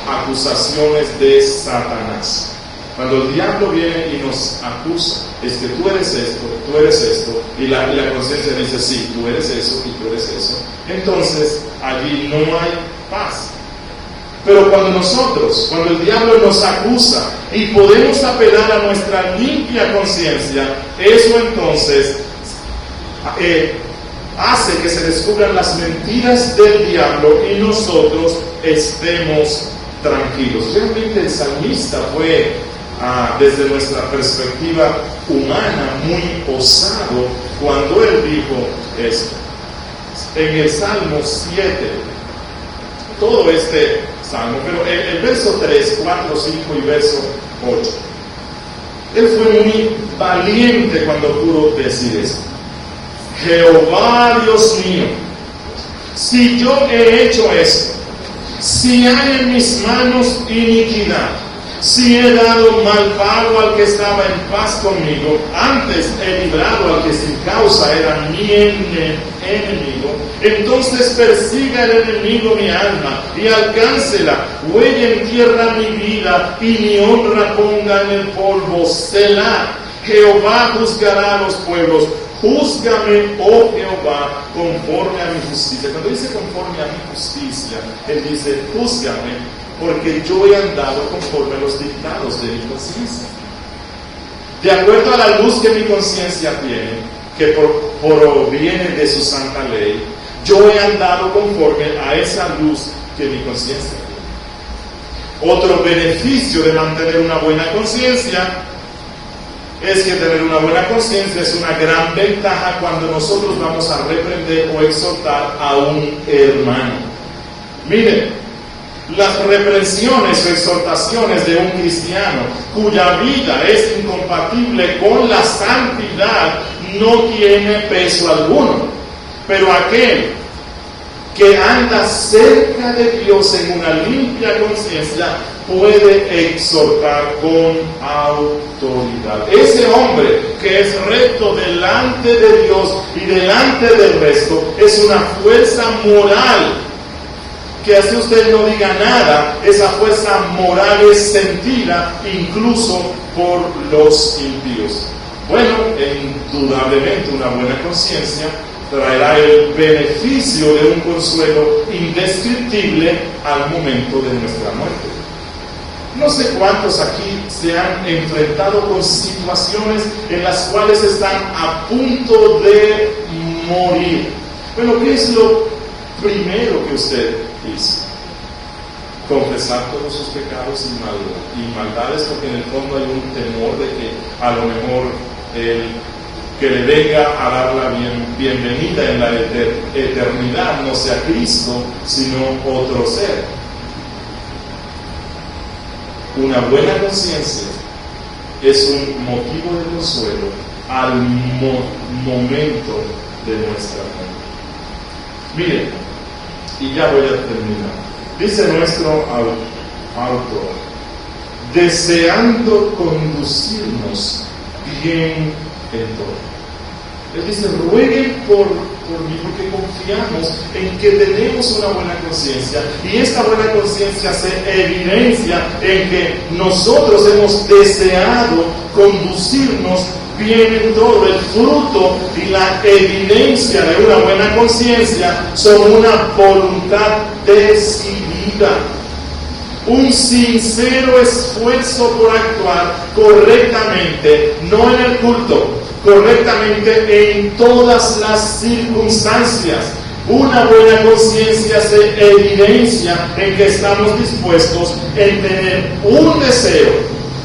acusaciones de Satanás. Cuando el diablo viene y nos acusa, es que tú eres esto, y la conciencia dice, sí, tú eres eso y tú eres eso, entonces allí no hay paz. Pero cuando el diablo nos acusa y podemos apelar a nuestra limpia conciencia, eso entonces hace que se descubran las mentiras del diablo y nosotros estemos tranquilos. Realmente el salmista fue, desde nuestra perspectiva humana, muy osado cuando él dijo esto. En el Salmo 7, todo este Salmo, pero el verso 3, 4, 5 y verso 8, él fue muy valiente cuando pudo decir esto. Jehová Dios mío, si yo he hecho esto, si hay en mis manos iniquidad, si he dado mal pago al que estaba en paz conmigo, antes he librado al que sin causa era mi enemigo, entonces persiga el enemigo mi alma y alcáncela, huelle en tierra mi vida y mi honra ponga en el polvo. Selah. Jehová juzgará a los pueblos. Júzgame, oh Jehová, conforme a mi justicia. Cuando dice conforme a mi justicia, él dice, júzgame, porque yo he andado conforme a los dictados de mi conciencia. De acuerdo a la luz que mi conciencia tiene, que proviene de su santa ley, yo he andado conforme a esa luz que mi conciencia tiene. Otro beneficio de mantener una buena conciencia es que tener una buena conciencia es una gran ventaja cuando nosotros vamos a reprender o exhortar a un hermano. Miren, las reprensiones o exhortaciones de un cristiano cuya vida es incompatible con la santidad no tiene peso alguno. Pero aquel que anda cerca de Dios en una limpia conciencia puede exhortar con autoridad. Ese hombre que es recto delante de Dios y delante del resto es una fuerza moral que así usted no diga nada, esa fuerza moral es sentida incluso por los impíos. Bueno, indudablemente una buena conciencia traerá el beneficio de un consuelo indescriptible al momento de nuestra muerte. No sé cuántos aquí se han enfrentado con situaciones en las cuales están a punto de morir. Bueno, ¿qué es lo primero que usted hizo? Confesar todos sus pecados y maldades, porque en el fondo hay un temor de que a lo mejor que le venga a dar la bienvenida en la eternidad no sea Cristo, sino otro ser. Una buena conciencia es un motivo de consuelo al momento de nuestra muerte. Miren, y ya voy a terminar. Dice nuestro autor, deseando conducirnos bien en todo. Él dice, rueguen por mí, porque confiamos en que tenemos una buena conciencia, y esta buena conciencia se evidencia en que nosotros hemos deseado conducirnos bien en todo. El fruto y la evidencia de una buena conciencia son una voluntad decidida, un sincero esfuerzo por actuar correctamente, no en el culto, correctamente en todas las circunstancias. Una buena conciencia se evidencia en que estamos dispuestos en tener un deseo,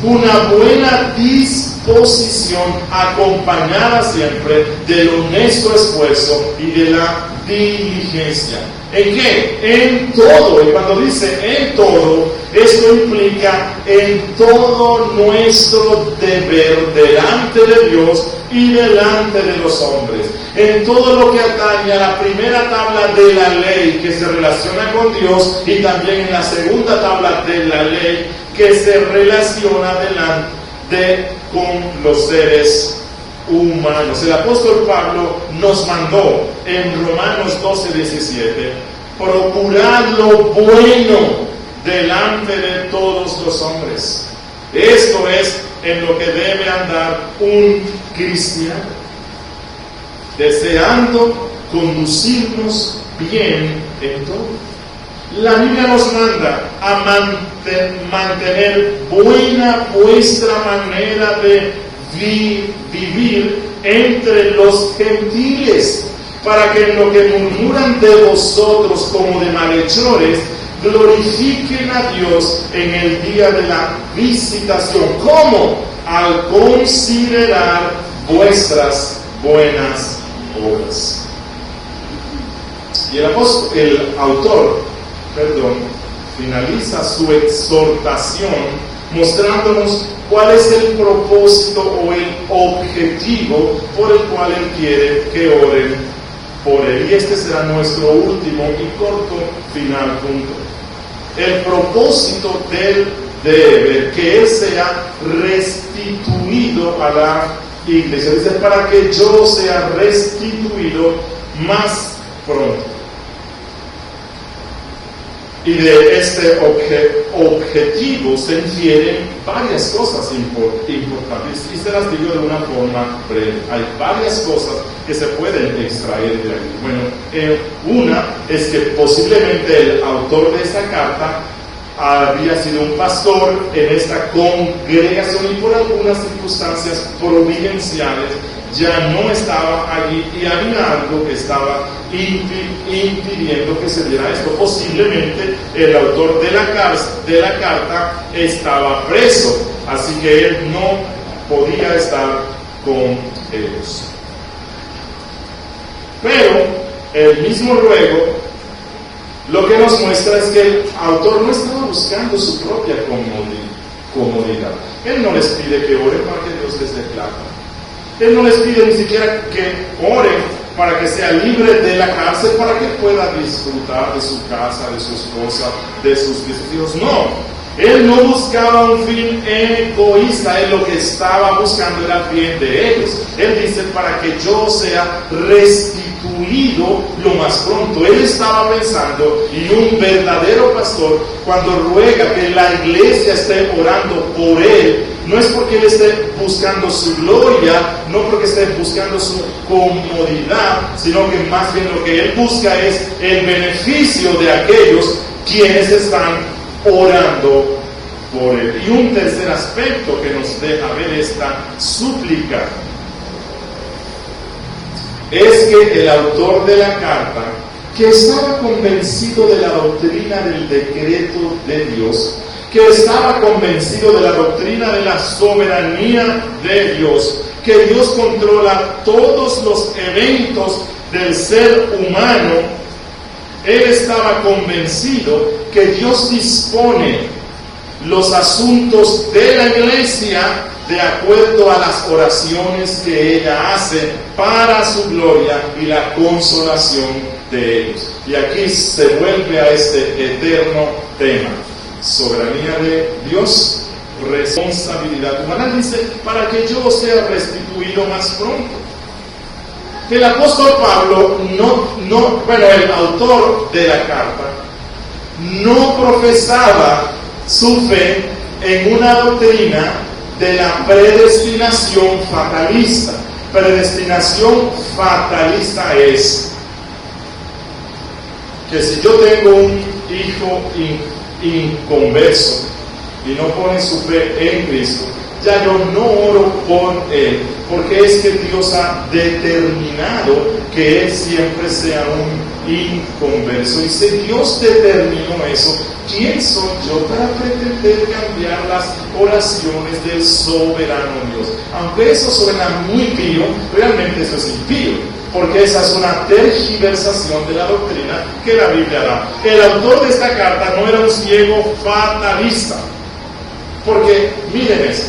una buena disposición acompañada siempre del honesto esfuerzo y de la diligencia. ¿En qué? En todo. Y cuando dice en todo, esto implica en todo nuestro deber delante de Dios y delante de los hombres. En todo lo que atañe a la primera tabla de la ley que se relaciona con Dios, y también en la segunda tabla de la ley que se relaciona con los seres humanos. El apóstol Pablo nos mandó en Romanos 12:17, procurar lo bueno delante de todos los hombres. Esto es en lo que debe andar un cristiano, deseando conducirnos bien en todo. La Biblia nos manda a mantener buena vuestra manera de vivir entre los gentiles, para que en lo que murmuran de vosotros como de malhechores, glorifiquen a Dios en el día de la visitación. ¿Cómo? Al considerar vuestras buenas obras. Y el autor finaliza su exhortación mostrándonos cuál es el propósito o el objetivo por el cual Él quiere que oren por Él. Y este será nuestro último y corto final punto. El propósito del deber, que Él sea restituido a la iglesia. Dice, para que yo sea restituido más pronto. Y de este objetivo se infieren varias cosas importantes, y se las digo de una forma breve. Hay varias cosas que se pueden extraer de aquí. Bueno, una es que posiblemente el autor de esta carta había sido un pastor en esta congregación, y por algunas circunstancias providenciales ya no estaba allí y había algo que estaba impidiendo que se diera esto. Posiblemente el autor de la carta estaba preso, así que él no podía estar con ellos. Pero el mismo ruego lo que nos muestra es que el autor no estaba buscando su propia comodidad. Él no les pide que oren para que Dios les dé plata. Él no les pide ni siquiera que oren para que sea libre de la cárcel, para que pueda disfrutar de su casa, de su esposa, de sus hijos. No. Él no buscaba un fin egoísta, él lo que estaba buscando era el bien de ellos. Él dice, para que yo sea restituido lo más pronto. Él estaba pensando, y un verdadero pastor, cuando ruega que la iglesia esté orando por él, no es porque él esté buscando su gloria, no porque esté buscando su comodidad, sino que más bien lo que él busca es el beneficio de aquellos quienes están orando por él. Y un tercer aspecto que nos deja ver esta súplica es que el autor de la carta, que estaba convencido de la doctrina del decreto de Dios, que estaba convencido de la doctrina de la soberanía de Dios, que Dios controla todos los eventos del ser humano, él estaba convencido que Dios dispone los asuntos de la iglesia de acuerdo a las oraciones que ella hace para su gloria y la consolación de ellos. Y aquí se vuelve a este eterno tema: soberanía de Dios, responsabilidad humana. Dice, para que yo sea restituido más pronto. El apóstol Pablo, el autor de la carta, no profesaba su fe en una doctrina de la predestinación fatalista. Predestinación fatalista es que si yo tengo un hijo inconverso y no pone su fe en Cristo, ya yo no oro por él, porque es que Dios ha determinado que él siempre sea un inconverso. Y si Dios determinó eso, ¿quién soy yo para pretender cambiar las oraciones del soberano Dios? Aunque eso suena muy pío, realmente eso es impío, porque esa es una tergiversación de la doctrina que la Biblia da. El autor de esta carta no era un ciego fatalista, porque miren eso.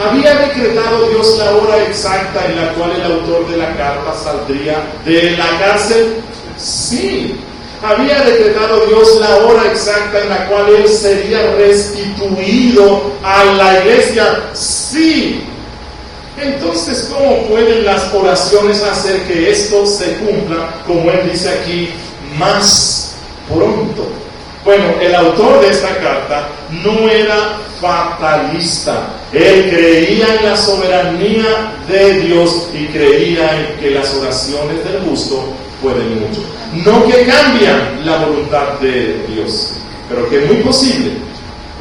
¿Había decretado Dios la hora exacta en la cual el autor de la carta saldría de la cárcel? Sí. ¿Había decretado Dios la hora exacta en la cual él sería restituido a la iglesia? Sí. Entonces, ¿cómo pueden las oraciones hacer que esto se cumpla, como él dice aquí, más pronto? Bueno, el autor de esta carta no era fatalista. Él creía en la soberanía de Dios y creía en que las oraciones del justo pueden mucho. No que cambian la voluntad de Dios, pero que es muy posible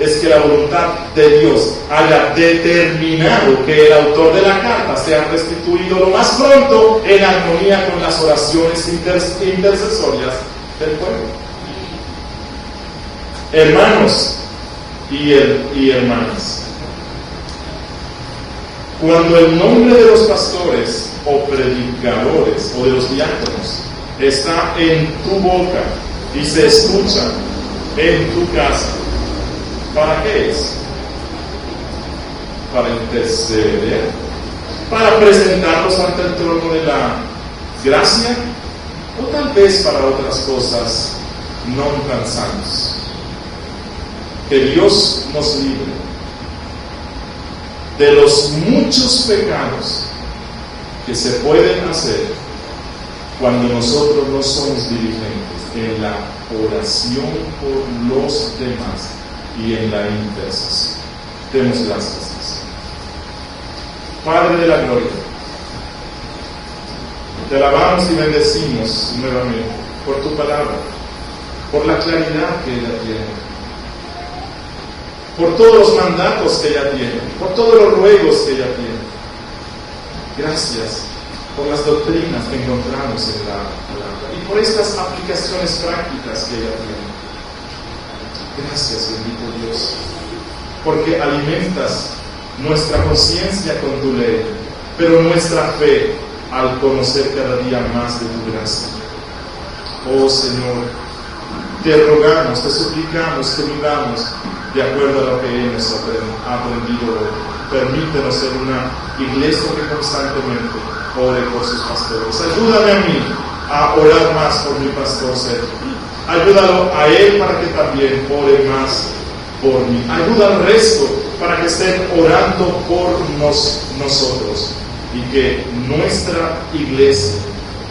es que la voluntad de Dios haya determinado que el autor de la carta sea restituido lo más pronto en armonía con las oraciones intercesorias del pueblo. Hermanos y hermanas, cuando el nombre de los pastores o predicadores o de los diáconos está en tu boca y se escucha en tu casa, ¿para qué es? Para interceder, para presentarlos ante el trono de la gracia, o tal vez para otras cosas no tan sanas. Que Dios nos libre de los muchos pecados que se pueden hacer cuando nosotros no somos diligentes en la oración por los demás y en la intercesión. Demos gracias. Padre de la gloria, te alabamos y bendecimos nuevamente por tu palabra, por la claridad que ella tiene, por todos los mandatos que ella tiene, por todos los ruegos que ella tiene. Gracias por las doctrinas que encontramos en la palabra y por estas aplicaciones prácticas que ella tiene. Gracias, bendito Dios, porque alimentas nuestra conciencia con tu ley, pero nuestra fe al conocer cada día más de tu gracia. Oh Señor, te rogamos, te suplicamos que vivamos de acuerdo a lo que hemos aprendido hoy. Permítenos ser una iglesia que constantemente ore por sus pastores. Ayúdame a mí a orar más por mi pastor Sergio. Ayúdalo a él para que también ore más por mí. Ayuda al resto para que estén orando por nosotros y que nuestra iglesia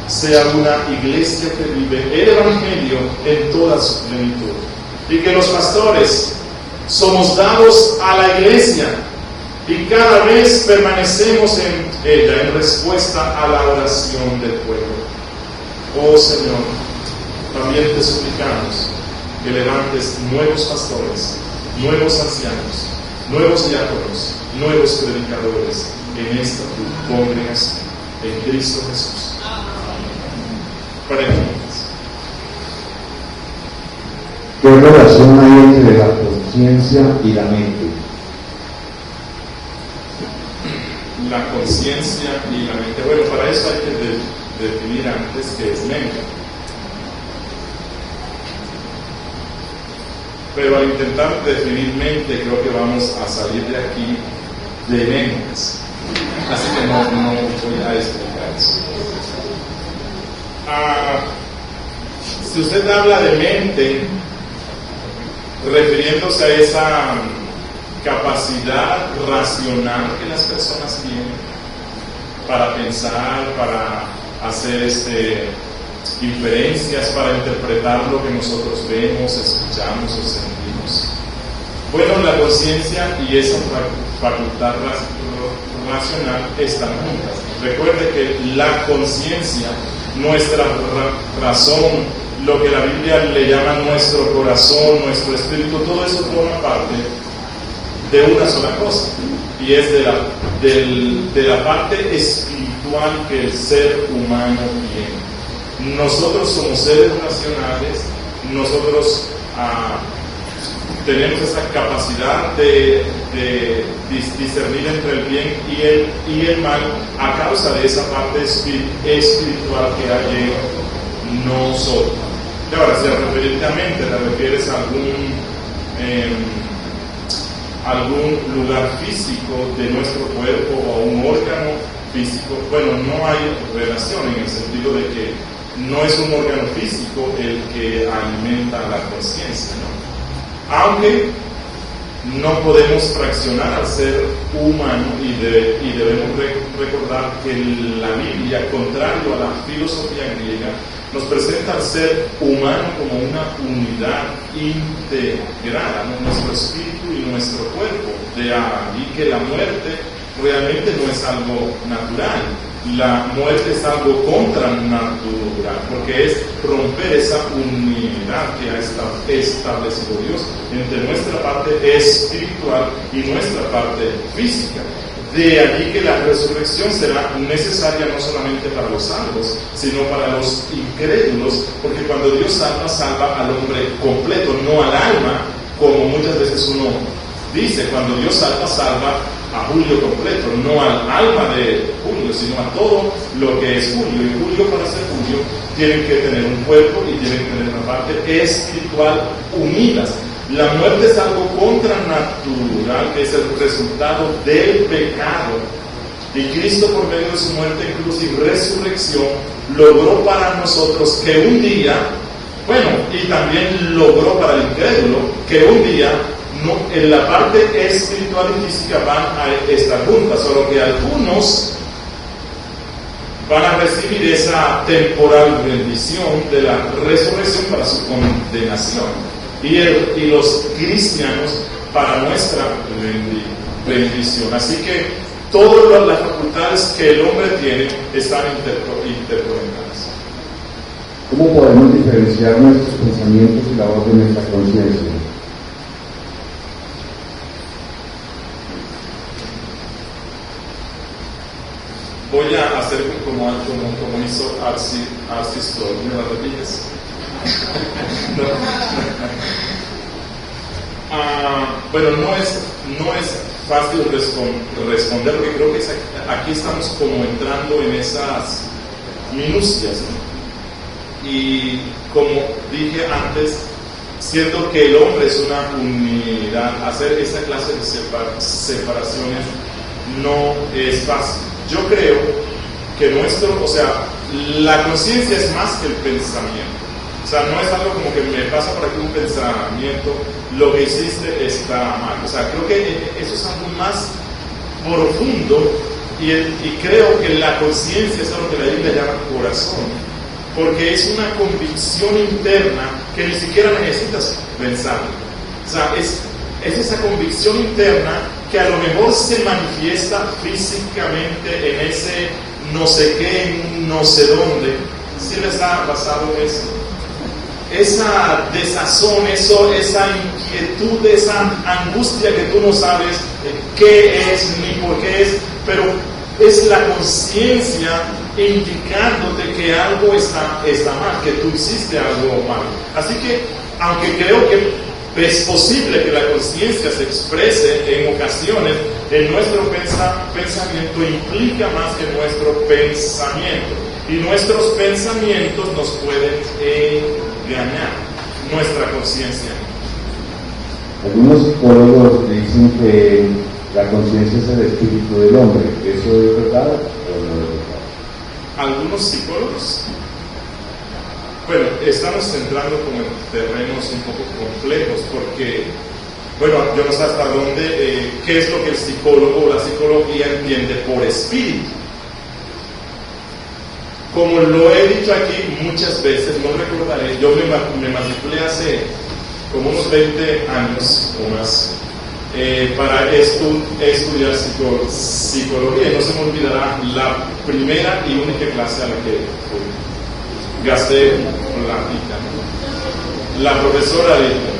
sea una iglesia que vive el Evangelio en toda su plenitud. Y que los pastores somos dados a la iglesia y cada vez permanecemos en ella en respuesta a la oración del pueblo. Oh Señor, también te suplicamos que levantes nuevos pastores, nuevos ancianos, nuevos diáconos, nuevos predicadores en esta tu congregación, en Cristo Jesús. Preguntas. ¿Qué relación hay entre la conciencia y la mente? La conciencia y la mente. Bueno, para eso hay que definir antes qué es mente. Pero al intentar definir mente, creo que vamos a salir de aquí de mentes. Así que no voy a explicar eso. Si usted habla de mente, refiriéndose a esa capacidad racional que las personas tienen para pensar, para hacer inferencias, para interpretar lo que nosotros vemos, escuchamos o sentimos. Bueno, la conciencia y esa facultad racional están juntas. Recuerde que la conciencia, nuestra razón, lo que la Biblia le llama nuestro corazón, nuestro espíritu, todo eso forma parte de una sola cosa, y es de la parte espiritual que el ser humano tiene. Nosotros somos seres racionales, nosotros tenemos esa capacidad de discernir entre el bien y el mal a causa de esa parte espiritual que hay en nosotros. Y ahora, si al referirte a mente te refieres a algún lugar físico de nuestro cuerpo o a un órgano físico, bueno, no hay relación en el sentido de que no es un órgano físico el que alimenta la conciencia, ¿no? Aunque no podemos fraccionar al ser humano y debemos recordar que la Biblia, contrario a la filosofía griega, nos presenta al ser humano como una unidad integrada, ¿no? Nuestro espíritu y nuestro cuerpo. De ahí que la muerte realmente no es algo natural. La muerte es algo contranatural, porque es romper esa unidad que ha establecido Dios entre nuestra parte espiritual y nuestra parte física. De allí que la resurrección será necesaria no solamente para los salvos, sino para los incrédulos, porque cuando Dios salva al hombre completo, no al alma, como muchas veces uno dice. Cuando Dios salva a Julio completo, no al alma de Julio, sino a todo lo que es Julio. Y Julio, para ser Julio, tienen que tener un cuerpo y tienen que tener una parte espiritual unidas. La muerte es algo contranatural, que es el resultado del pecado. Y Cristo, por medio de su muerte en cruz y resurrección, logró para nosotros que un día, bueno, y también logró para el incrédulo, que un día en la parte espiritual y física van a estar juntas, solo que algunos van a recibir esa temporal bendición de la resurrección para su condenación. Y los cristianos para nuestra bendición. Así que todas las facultades que el hombre tiene están interconectadas. ¿Cómo podemos diferenciar nuestros pensamientos y la voz de nuestra conciencia? Voy a hacer como hizo Arcis Store. ¿Me la repites? No. Bueno, no es fácil responder, porque creo que aquí estamos como entrando en esas minucias, ¿no? Y como dije antes, siento que el hombre es una unidad, hacer esa clase de separaciones no es fácil. Yo creo que la conciencia es más que el pensamiento. O sea, no es algo como que me pasa por aquí un pensamiento, lo que hiciste está mal. O sea, creo que eso es algo más profundo y creo que la conciencia es algo que la Biblia llama corazón, porque es una convicción interna que ni siquiera necesitas pensarlo. O sea, es esa convicción interna que a lo mejor se manifiesta físicamente en ese no sé qué, no sé dónde. ¿Sí les ha pasado eso? Esa desazón, esa inquietud, esa angustia que tú no sabes qué es ni por qué es, pero es la conciencia indicándote que algo está mal, que tú hiciste algo mal. Así que, aunque creo que es posible que la conciencia se exprese en ocasiones, en nuestro pensamiento implica más que nuestro pensamiento. Y nuestros pensamientos nos pueden engañar, nuestra conciencia. Algunos psicólogos dicen que la conciencia es el espíritu del hombre. ¿Eso es verdad o no es verdad? Algunos psicólogos. Bueno, estamos entrando como en terrenos un poco complejos porque, bueno, yo no sé hasta dónde, qué es lo que el psicólogo o la psicología entiende por espíritu. Como lo he dicho aquí muchas veces, no recordaré, yo me matriculé hace como unos 20 años o más para estudiar psicología, y no se me olvidará la primera y única clase a la que gasté platita. La profesora dijo: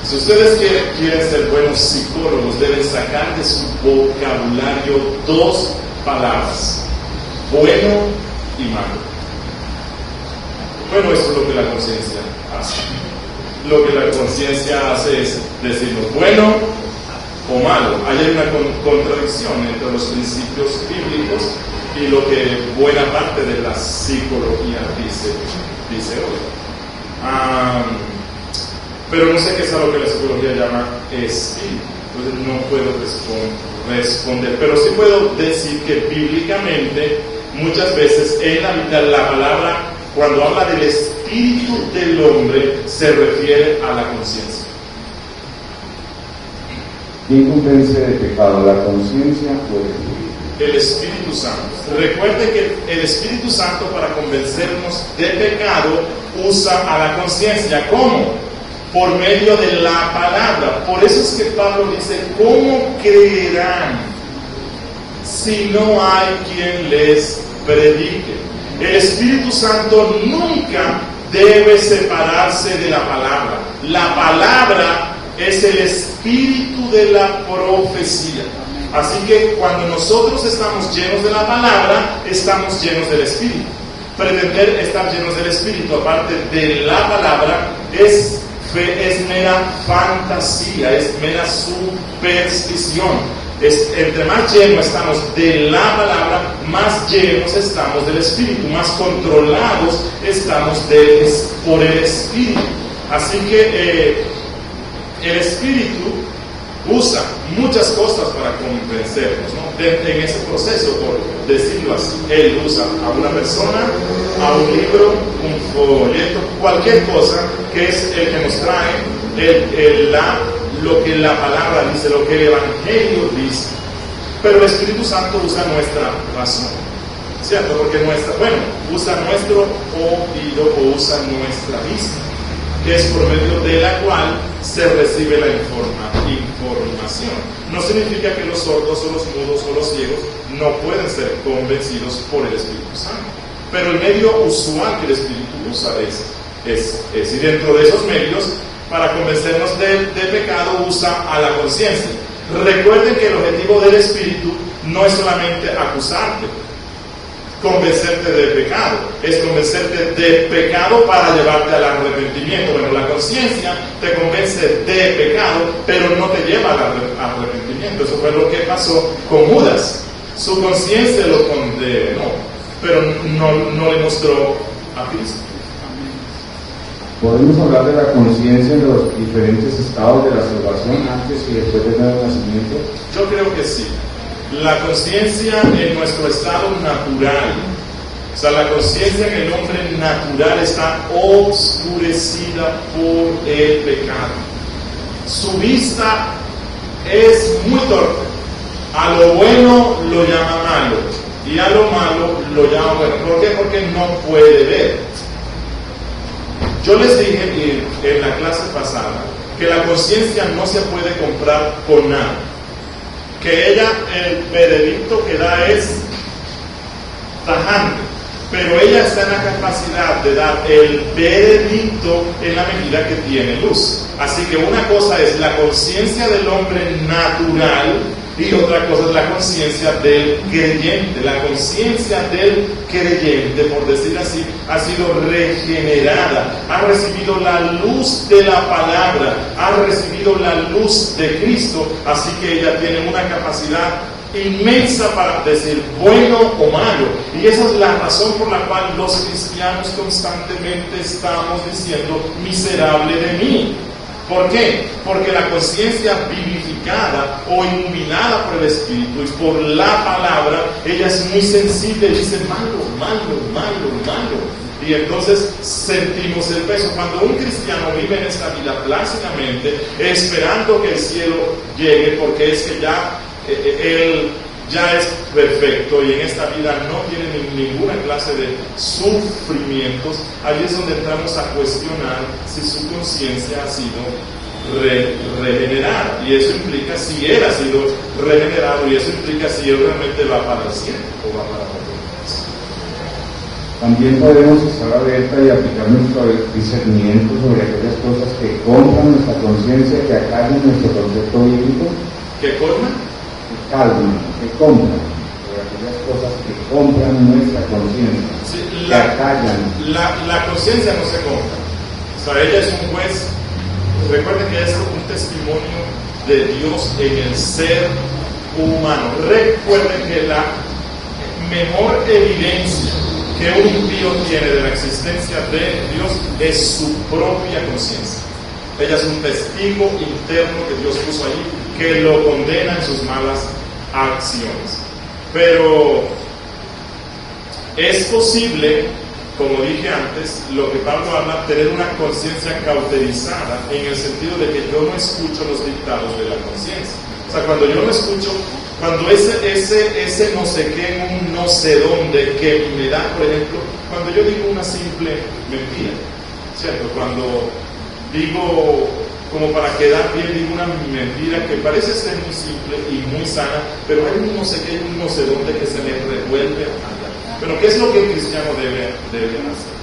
si ustedes quieren ser buenos psicólogos, deben sacar de su vocabulario 2 palabras: bueno y malo. Bueno, eso es lo que la conciencia hace. Lo que la conciencia hace es decirnos bueno o malo. Hay una contradicción entre los principios bíblicos y lo que buena parte de la psicología dice hoy. Pero no sé qué es algo que la psicología llama espíritu, entonces no puedo responder, pero sí puedo decir que bíblicamente muchas veces en la Biblia la palabra, cuando habla del espíritu del hombre, se refiere a la conciencia. ¿Quién convence de pecado, la conciencia o el espíritu? El Espíritu Santo. Recuerde que el Espíritu Santo, para convencernos de pecado, usa a la conciencia. ¿Cómo? Por medio de la palabra. Por eso es que Pablo dice: ¿cómo creerán si no hay quien les predique? El Espíritu Santo nunca debe separarse de la palabra. La palabra es el espíritu de la profecía. Así que cuando nosotros estamos llenos de la palabra, estamos llenos del Espíritu. Pretender estar llenos del Espíritu aparte de la palabra es mera fantasía, es mera superstición. Entre más llenos estamos de la palabra, más llenos estamos del Espíritu, más controlados estamos por el Espíritu. Así que el Espíritu usa muchas cosas para convencernos, ¿no? En ese proceso, por decirlo así, Él usa a una persona, a un libro, un folleto, cualquier cosa que es el que nos trae lo que la palabra dice, lo que el Evangelio dice. Pero el Espíritu Santo usa nuestra razón, ¿cierto? Porque usa nuestro oído o usa nuestra vista, que es por medio de la cual se recibe la información. No significa que los sordos o los mudos o los ciegos no pueden ser convencidos por el Espíritu Santo, pero el medio usual que el Espíritu usa es y dentro de esos medios, para convencernos de pecado, usa a la conciencia. Recuerden que el objetivo del Espíritu no es solamente acusarte, convencerte de pecado, es convencerte de pecado para llevarte al arrepentimiento. Bueno, la conciencia te convence de pecado, pero no te lleva al arrepentimiento. Eso fue lo que pasó con Judas. Su conciencia lo condenó, pero no le mostró a Cristo. ¿Podemos hablar de la conciencia en los diferentes estados de la salvación antes y después del nuevo nacimiento? Yo creo que sí. La conciencia en nuestro estado natural, o sea, la conciencia en el hombre natural está oscurecida por el pecado. Su vista es muy torpe. A lo bueno lo llama malo y a lo malo lo llama bueno. ¿Por qué? Porque no puede ver. Yo les dije en la clase pasada que la conciencia no se puede comprar con nada. Que ella, el veredicto que da es tajante, pero ella está en la capacidad de dar el veredicto en la medida que tiene luz. Así que una cosa es la conciencia del hombre natural y otra cosa es la conciencia del creyente. La conciencia del creyente, por decir así, ha sido regenerada, ha recibido la luz de la palabra, ha recibido la luz de Cristo, así que ella tiene una capacidad inmensa para decir bueno o malo. Y esa es la razón por la cual los cristianos constantemente estamos diciendo miserable de mí. ¿Por qué? Porque la conciencia vivificada o iluminada por el Espíritu y por la palabra, ella es muy sensible y dice malo, malo, malo, malo. Y entonces sentimos el peso. Cuando un cristiano vive en esta vida plácidamente, esperando que el cielo llegue, porque es que ya él ya es perfecto y en esta vida no tiene ninguna clase de sufrimientos, ahí es donde entramos a cuestionar si su conciencia ha sido regenerada. Y eso implica si él ha sido regenerado, y eso implica si él realmente va para el cielo o va para otro lugar. También podemos estar alerta y aplicar nuestro discernimiento sobre aquellas cosas que compran nuestra conciencia, que acallan nuestro concepto bíblico. ¿Qué colman? Calman, que compran, sobre aquellas cosas que compran nuestra conciencia, sí, que acallan. La conciencia no se compra. O sea, ella es un juez. Recuerden que es un testimonio de Dios en el ser humano. Recuerden que la mejor evidencia que un impío tiene de la existencia de Dios es su propia conciencia. Ella es un testigo interno que Dios puso allí, que lo condena en sus malas acciones. Pero es posible, como dije antes, lo que Pablo habla, tener una conciencia cauterizada, en el sentido de que yo no escucho los dictados de la conciencia. O sea, cuando yo no escucho, cuando ese no sé qué, un no sé dónde que me da, por ejemplo, cuando yo digo una simple mentira, ¿cierto? Cuando digo, como para quedar bien, digo una mentira que parece ser muy simple y muy sana, pero hay un no sé qué, un no sé dónde que se me revuelve allá. Pero ¿qué es lo que el cristiano debe hacer?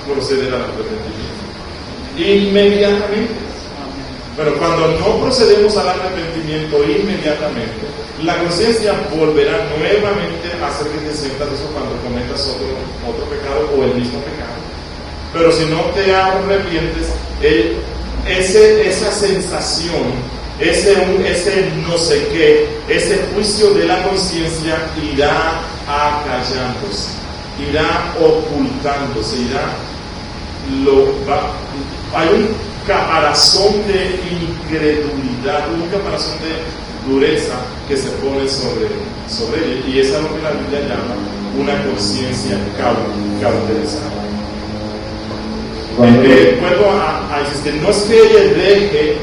Proceder al arrepentimiento inmediatamente. Pero cuando no procedemos al arrepentimiento inmediatamente, la conciencia volverá nuevamente a hacer que te sientas eso cuando cometas otro pecado o el mismo pecado. Pero si no te arrepientes, esa sensación, ese no sé qué, ese juicio de la conciencia irá acallándose, irá ocultándose, hay un caparazón de incredulidad, un caparazón de dureza que se pone sobre ella, y eso es lo que la Biblia llama una conciencia cauterizada. Vuelvo a insistir, no es que ella deje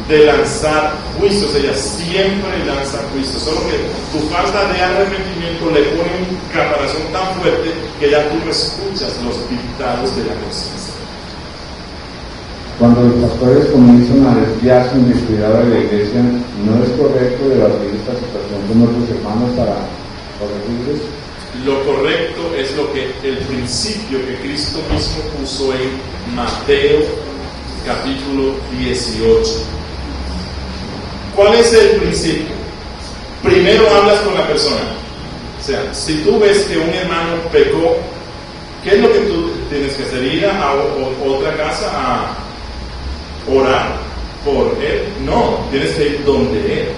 de lanzar juicios, ella siempre lanza juicios, solo que tu falta de arrepentimiento le pone un caparazón tan fuerte que ya tú no escuchas los dictados de la conciencia. Cuando los pastores comienzan a desviarse en descuidado de la iglesia, ¿no es correcto debatir esta situación con nuestros hermanos para corregirles? Lo correcto es lo que el principio que Cristo mismo puso en Mateo capítulo 18. ¿Cuál es el principio? Primero hablas con la persona, sea, si tú ves que un hermano pecó, ¿qué es lo que tú tienes que hacer? ¿Ir a otra casa a orar por él? No, tienes que ir donde él.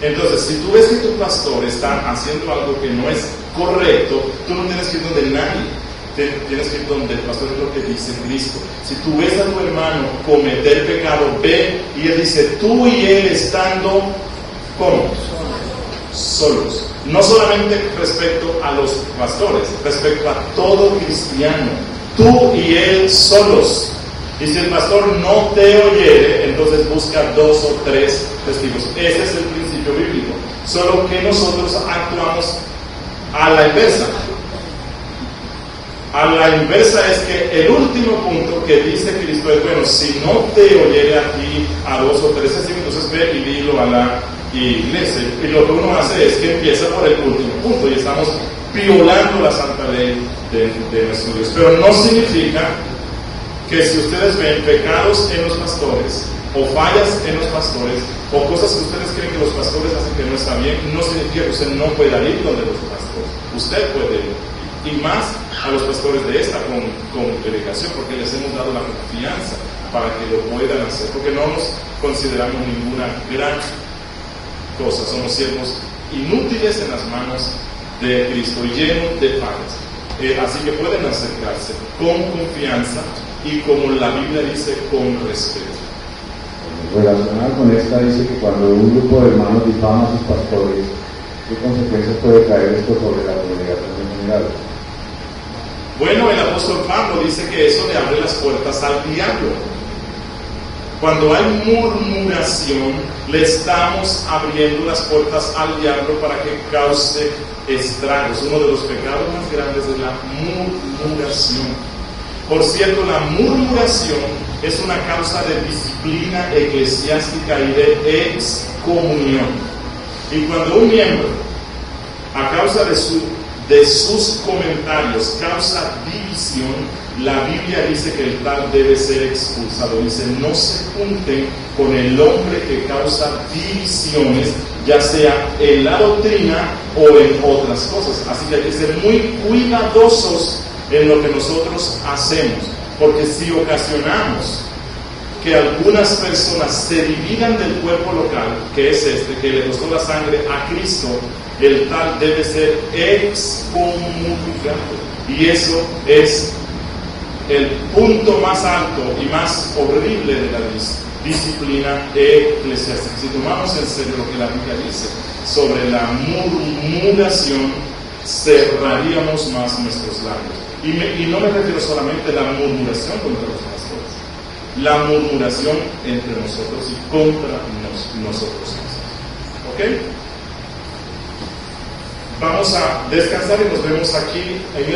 Entonces, si tú ves que tu pastor está haciendo algo que no es correcto, tú no tienes que ir donde nadie. Tienes que ir donde el pastor, es lo que dice Cristo. Si tú ves a tu hermano cometer pecado, ve y él dice, tú y él estando, ¿cómo? Solos. No solamente respecto a los pastores, respecto a todo cristiano. Tú y él solos. Y si el pastor no te oyere, entonces busca 2 o 3 testigos. Ese es el principio bíblico. Solo que nosotros actuamos a la inversa. A la inversa es que el último punto que dice Cristo es, bueno, si no te oyere a ti a 2 o 3 testigos, entonces ve y dilo a la iglesia. Y lo que uno hace es que empieza por el último punto y estamos violando la santa ley de nuestro Dios. Pero no significa que si ustedes ven pecados en los pastores o fallas en los pastores o cosas que ustedes creen que los pastores hacen que no está bien, no significa que usted no pueda ir donde los pastores. Usted puede ir, y más a los pastores de esta congregación, porque les hemos dado la confianza para que lo puedan hacer, porque no nos consideramos ninguna gran cosa, somos siervos inútiles en las manos de Cristo, llenos de fallas. Así que pueden acercarse con confianza y, como la Biblia dice, con respeto. Relacionado con esta, dice que cuando un grupo de hermanos difama a sus pastores, ¿qué consecuencias puede traer esto sobre la congregación en general? Bueno, el apóstol Pablo dice que eso le abre las puertas al diablo. Cuando hay murmuración, le estamos abriendo las puertas al diablo para que cause estragos. Uno de los pecados más grandes es la murmuración. Por cierto, la murmuración es una causa de disciplina eclesiástica y de excomunión. Y cuando un miembro, a causa de sus comentarios, causa división, la Biblia dice que el tal debe ser expulsado. Dice, no se junten con el hombre que causa divisiones, ya sea en la doctrina o en otras cosas. Así que hay que ser muy cuidadosos en lo que nosotros hacemos, porque si ocasionamos que algunas personas se dividan del cuerpo local, que es que le costó la sangre a Cristo, el tal debe ser excomulgado. Y eso es el punto más alto y más horrible de la disciplina eclesiástica. Si tomamos en serio lo que la Biblia dice sobre la murmuración, cerraríamos más nuestros labios. Y no me refiero solamente a la murmuración contra los pastores, la murmuración entre nosotros y contra nosotros mismos. ¿Ok? Vamos a descansar y nos vemos aquí en el